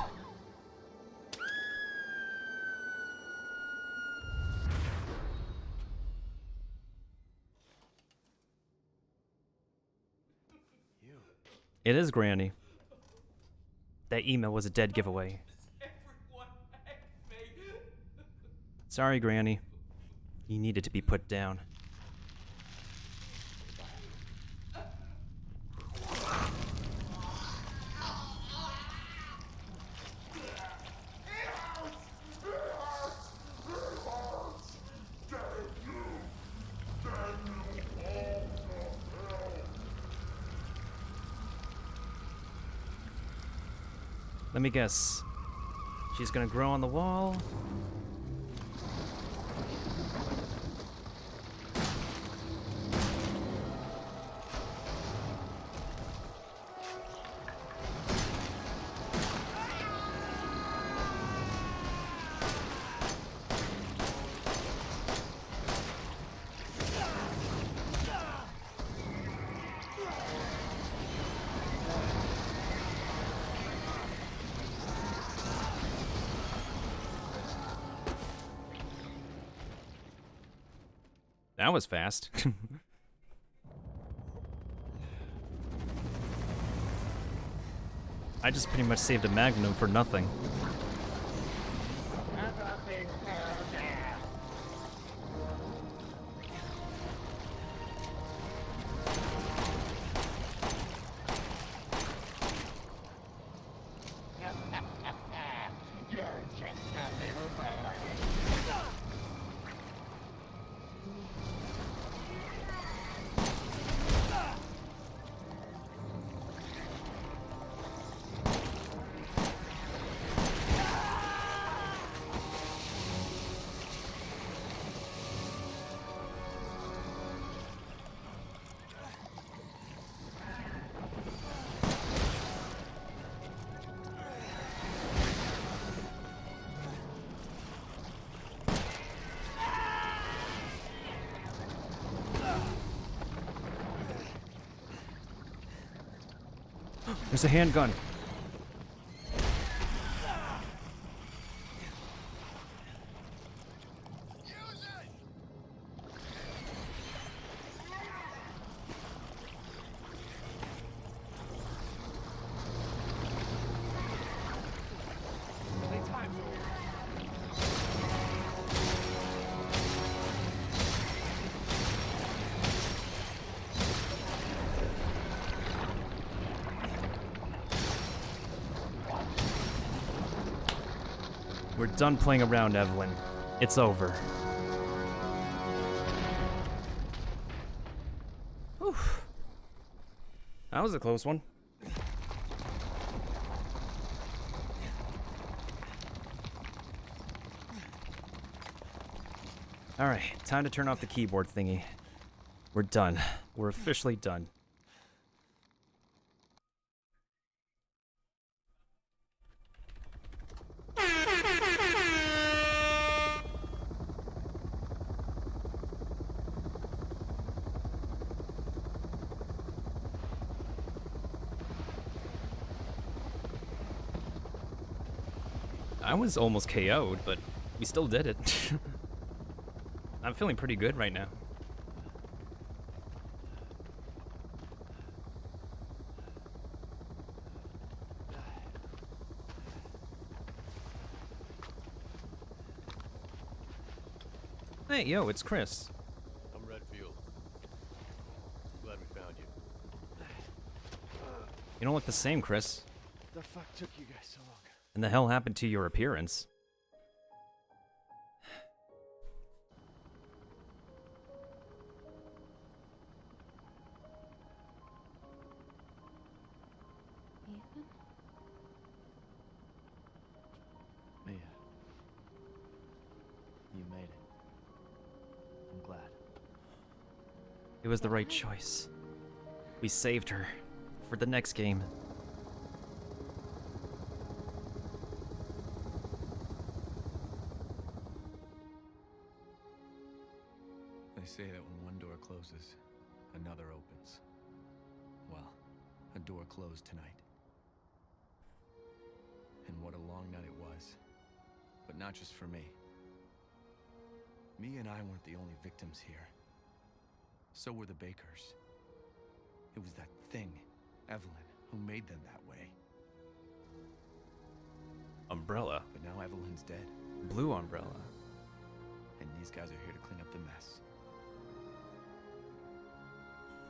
[SPEAKER 1] It is Granny. That email was a dead giveaway. Sorry, Granny. You needed to be put down. Let me guess. She's gonna grow on the wall. That was fast. I just pretty much saved a magnum for nothing. There's a handgun. done playing around, Evelyn. It's over. Whew. That was a close one. Alright, time to turn off the keyboard thingy. We're done. We're officially done. I was almost KO'd, but we still did it. I'm feeling pretty good right now. Hey, yo, it's Chris.
[SPEAKER 5] I'm Redfield. Glad we found you.
[SPEAKER 1] You don't look the same, Chris.
[SPEAKER 5] The fuck took you guys so long?
[SPEAKER 1] And the hell happened to your appearance?
[SPEAKER 4] Ethan?
[SPEAKER 8] Mia. You made it. I'm glad.
[SPEAKER 1] It was the right choice. We saved her for the next game.
[SPEAKER 8] They say that when one door closes, another opens. Well, a door closed tonight. And what a long night it was. But not just for me. Mia and I weren't the only victims here. So were the Bakers. It was that thing, Evelyn, who made them that way.
[SPEAKER 1] Umbrella.
[SPEAKER 8] But now Evelyn's dead,
[SPEAKER 1] Blue umbrella.
[SPEAKER 8] and these guys are here to clean up the mess.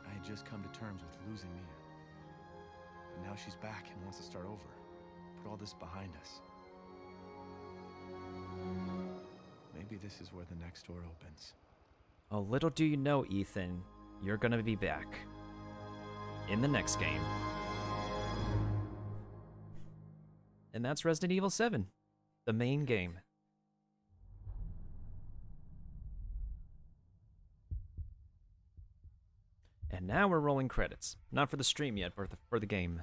[SPEAKER 8] I had just come to terms with losing Mia. But now she's back and wants to start over. Put all this behind us. Maybe this is where the next door opens.
[SPEAKER 1] Oh, little do you know, Ethan, you're gonna be back. In the next game. And that's Resident Evil 7. The main game. And now we're rolling credits. Not for the stream yet, but for the game.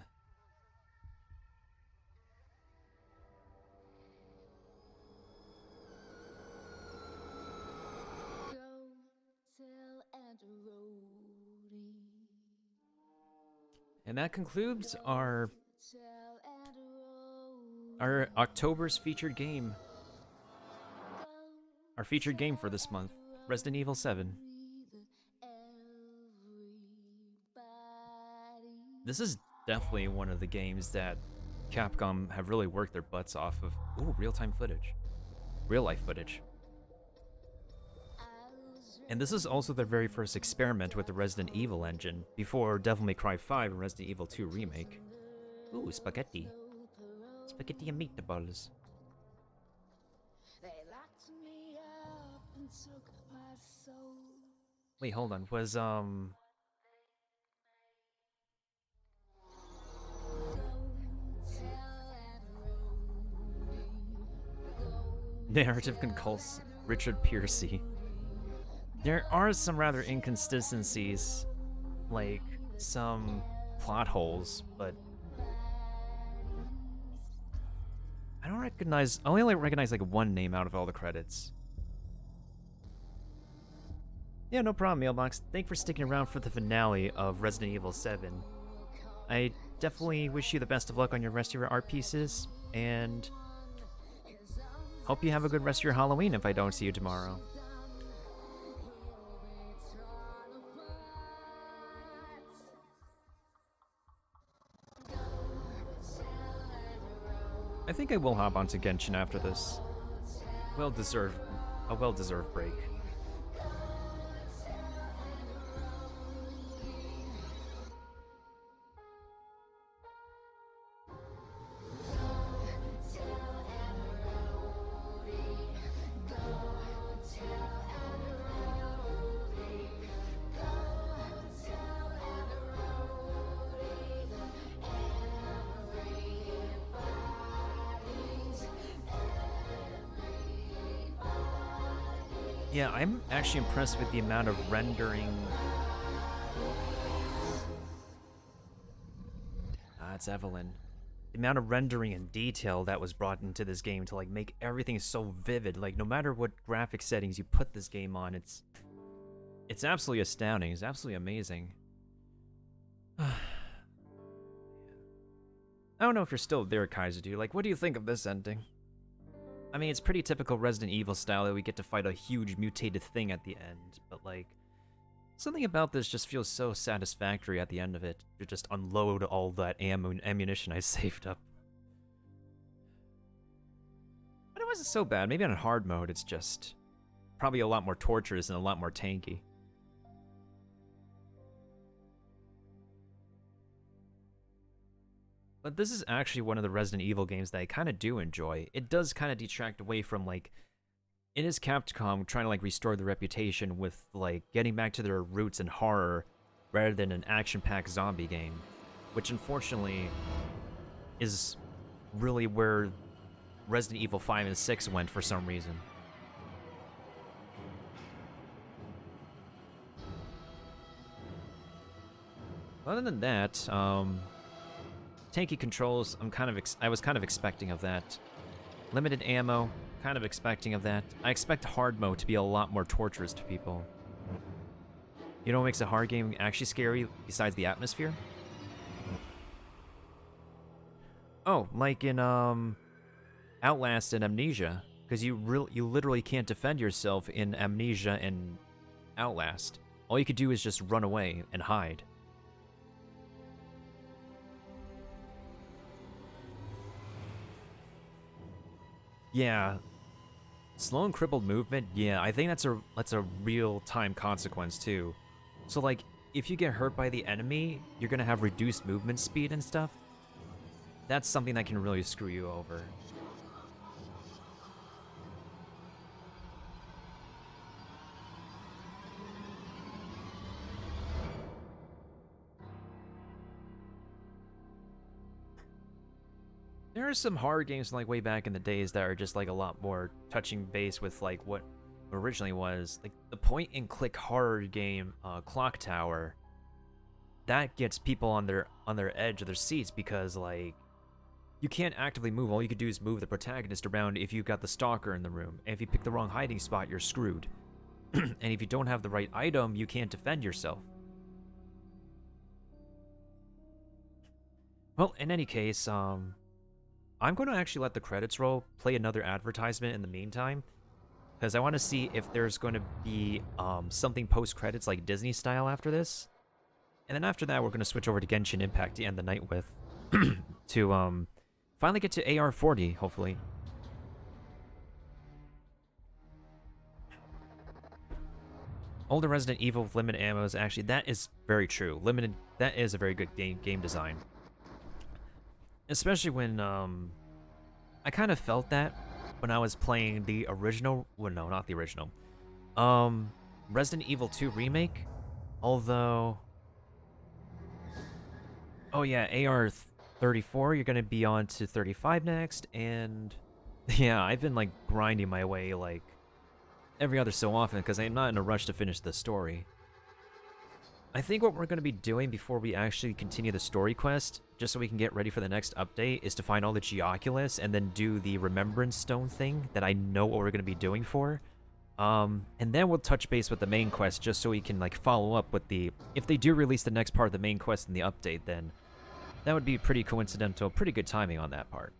[SPEAKER 1] And that concludes our October's featured game. Our featured game for this month, Resident Evil 7. This is definitely one of the games that Capcom have really worked their butts off of. Ooh, real-time footage. Real-life footage. And this is also their very first experiment with the Resident Evil engine, before Devil May Cry 5 and Resident Evil 2 Remake. Ooh, spaghetti. Spaghetti and meatballs. Wait, hold on. Was, narrative consults Richard Piercy. There are some rather inconsistencies, like some plot holes, but I only recognize like one name out of all the credits. Yeah, no problem, Mailbox. Thank you for sticking around for the finale of Resident Evil 7. I definitely wish you the best of luck on your rest of your art pieces, and hope you have a good rest of your Halloween if I don't see you tomorrow. I think I will hop onto Genshin after this. A well-deserved break. Yeah, I'm actually impressed with the amount of rendering. Ah, it's Evelyn. The amount of rendering and detail that was brought into this game to like make everything so vivid. Like no matter what graphic settings you put this game on, it's absolutely astounding. It's absolutely amazing. I don't know if you're still there, Kaiser. Like, what do you think of this ending? I mean, it's pretty typical Resident Evil style that we get to fight a huge mutated thing at the end, but like, something about this just feels so satisfactory at the end of it to just unload all that ammo and ammunition I saved up. But it wasn't so bad. Maybe on hard mode, it's just probably a lot more torturous and a lot more tanky. But this is actually one of the Resident Evil games that I kind of do enjoy. It does kind of detract away from, like, it is Capcom trying to, like, restore the reputation with, like, getting back to their roots in horror rather than an action-packed zombie game, which unfortunately is really where Resident Evil 5 and 6 went for some reason. Other than that, tanky controls, I was kind of expecting of that. Limited ammo, kind of expecting of that. I expect hard mode to be a lot more torturous to people. You know what makes a hard game actually scary besides the atmosphere? Oh, like in Outlast and Amnesia, because you literally can't defend yourself in Amnesia and Outlast. All you could do is just run away and hide. Yeah, slow and crippled movement. Yeah, I think that's a real time consequence too. So like, if you get hurt by the enemy, you're gonna have reduced movement speed and stuff. That's something that can really screw you over. There are some horror games like way back in the days that are just like a lot more touching base with like what originally was like the point and click horror game Clock Tower. That gets people on their edge of their seats because like you can't actively move. All you could do is move the protagonist around if you've got the stalker in the room. And if you pick the wrong hiding spot, you're screwed. And if you don't have the right item, you can't defend yourself. Well, in any case, I'm going to actually let the credits roll, play another advertisement in the meantime, because I want to see if there's going to be something post-credits like Disney style after this. And then after that, we're going to switch over to Genshin Impact to end the night with, to finally get to AR-40, hopefully. Older Resident Evil with limited ammo is actually, that is very true. That is a very good game design. Especially when, I kind of felt that when I was playing the original, well, no, not the original, Resident Evil 2 Remake, although, oh yeah, AR-34, you're gonna be on to 35 next, and yeah, I've been, like, grinding my way, like, every other so often, because I'm not in a rush to finish the story. I think what we're going to be doing before we actually continue the story quest, just so we can get ready for the next update, is to find all the Geoculus and then do the Remembrance Stone thing that I know what we're going to be doing for. And then we'll touch base with the main quest just so we can like follow up with the... If they do release the next part of the main quest in the update, then that would be pretty coincidental, pretty good timing on that part.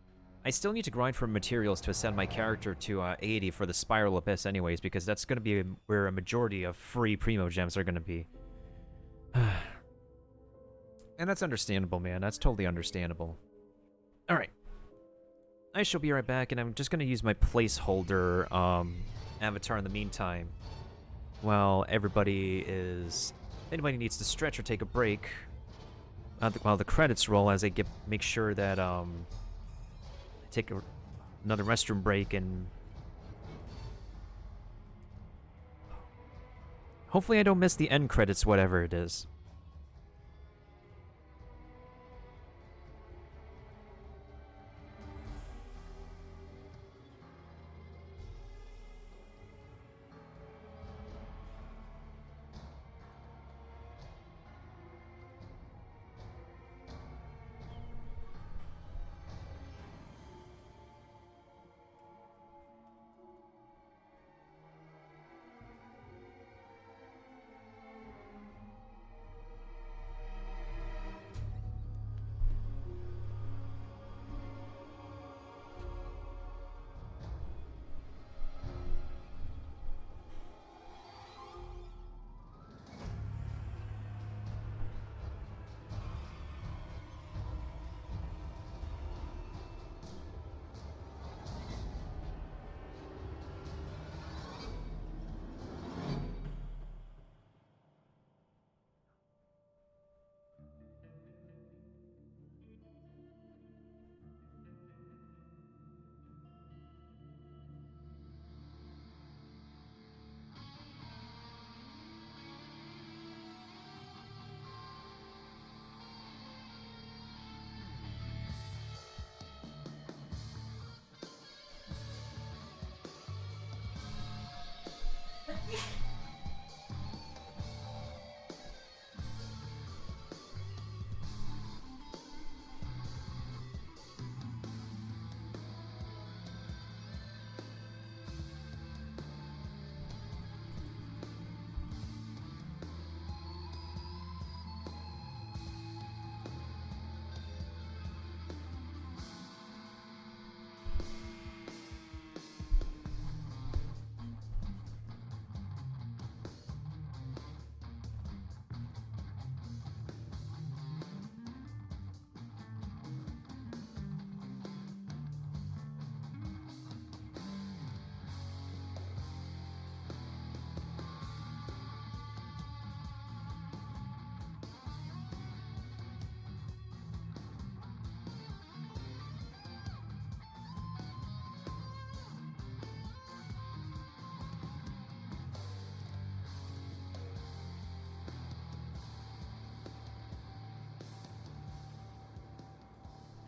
[SPEAKER 1] I still need to grind for materials to ascend my character to 80 for the Spiral Abyss anyways, because that's going to be where a majority of free Primo Gems are going to be. And that's understandable, man. That's totally understandable. Alright. I shall be right back, and I'm just going to use my placeholder avatar in the meantime. While everybody is... If anybody needs to stretch or take a break, while the credits roll, as I make sure that I take another restroom break, and hopefully I don't miss the end credits, whatever it is.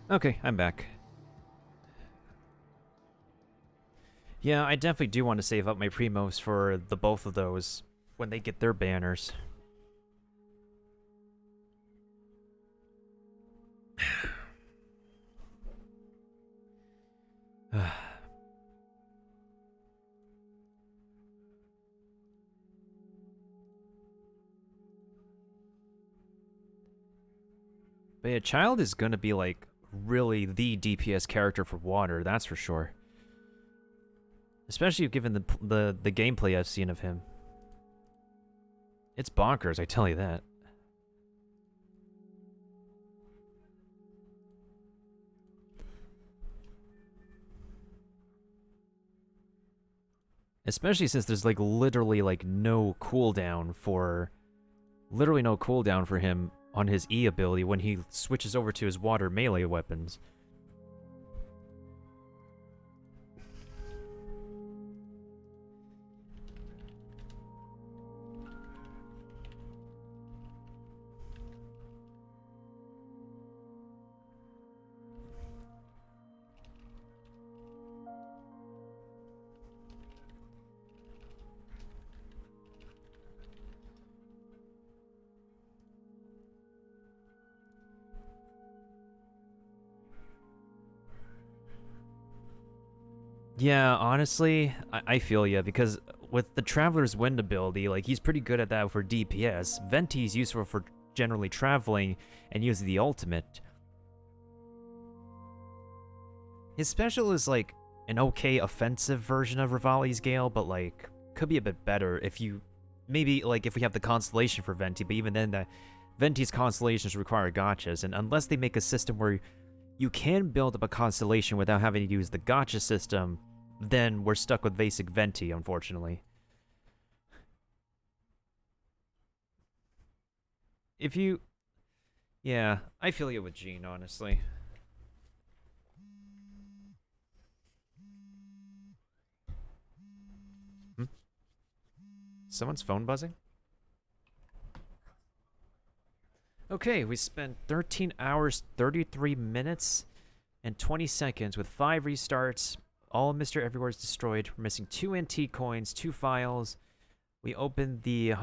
[SPEAKER 1] Okay, I'm back. Yeah, I definitely do want to save up my primos for the both of those when they get their banners. But yeah, Child is gonna be like really the DPS character for water, that's for sure. Especially given the gameplay I've seen of him. It's bonkers, I tell you that. Especially since there's like literally like no cooldown for him on his E ability when he switches over to his water melee weapons. Yeah, honestly, I feel ya, because with the Traveler's Wind ability, like, he's pretty good at that for DPS. Venti's useful for generally traveling and using the ultimate. His special is, like, an okay offensive version of Rivali's Gale, but, like, could be a bit better if you... Maybe, like, if we have the Constellation for Venti, but even then, Venti's Constellations require gotchas, and unless they make a system where you can build up a Constellation without having to use the gotcha system, then we're stuck with basic Venti, unfortunately. If you... Yeah, I feel you with Gene, honestly. Hmm? Someone's phone buzzing? Okay, we spent 13 hours, 33 minutes, and 20 seconds with 5 restarts. All Mr. Everywhere is destroyed. We're missing 2 antique coins, 2 files. We opened the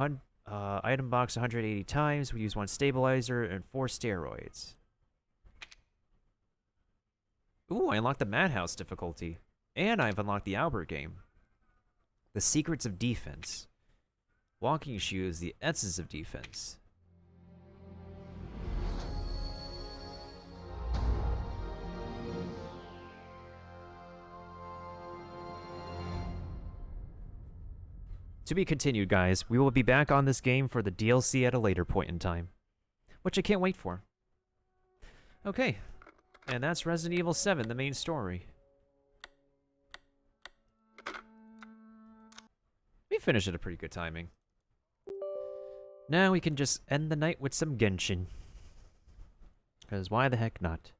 [SPEAKER 1] item box 180 times. We used 1 stabilizer and 4 steroids. Ooh, I unlocked the Madhouse difficulty. And I've unlocked the Albert game. The Secrets of Defense. Walking Shoes, the Essence of Defense. To be continued, guys. We will be back on this game for the DLC at a later point in time, which I can't wait for. Okay, and that's Resident Evil 7, the main story. We finished at a pretty good timing. Now we can just end the night with some Genshin. Because why the heck not?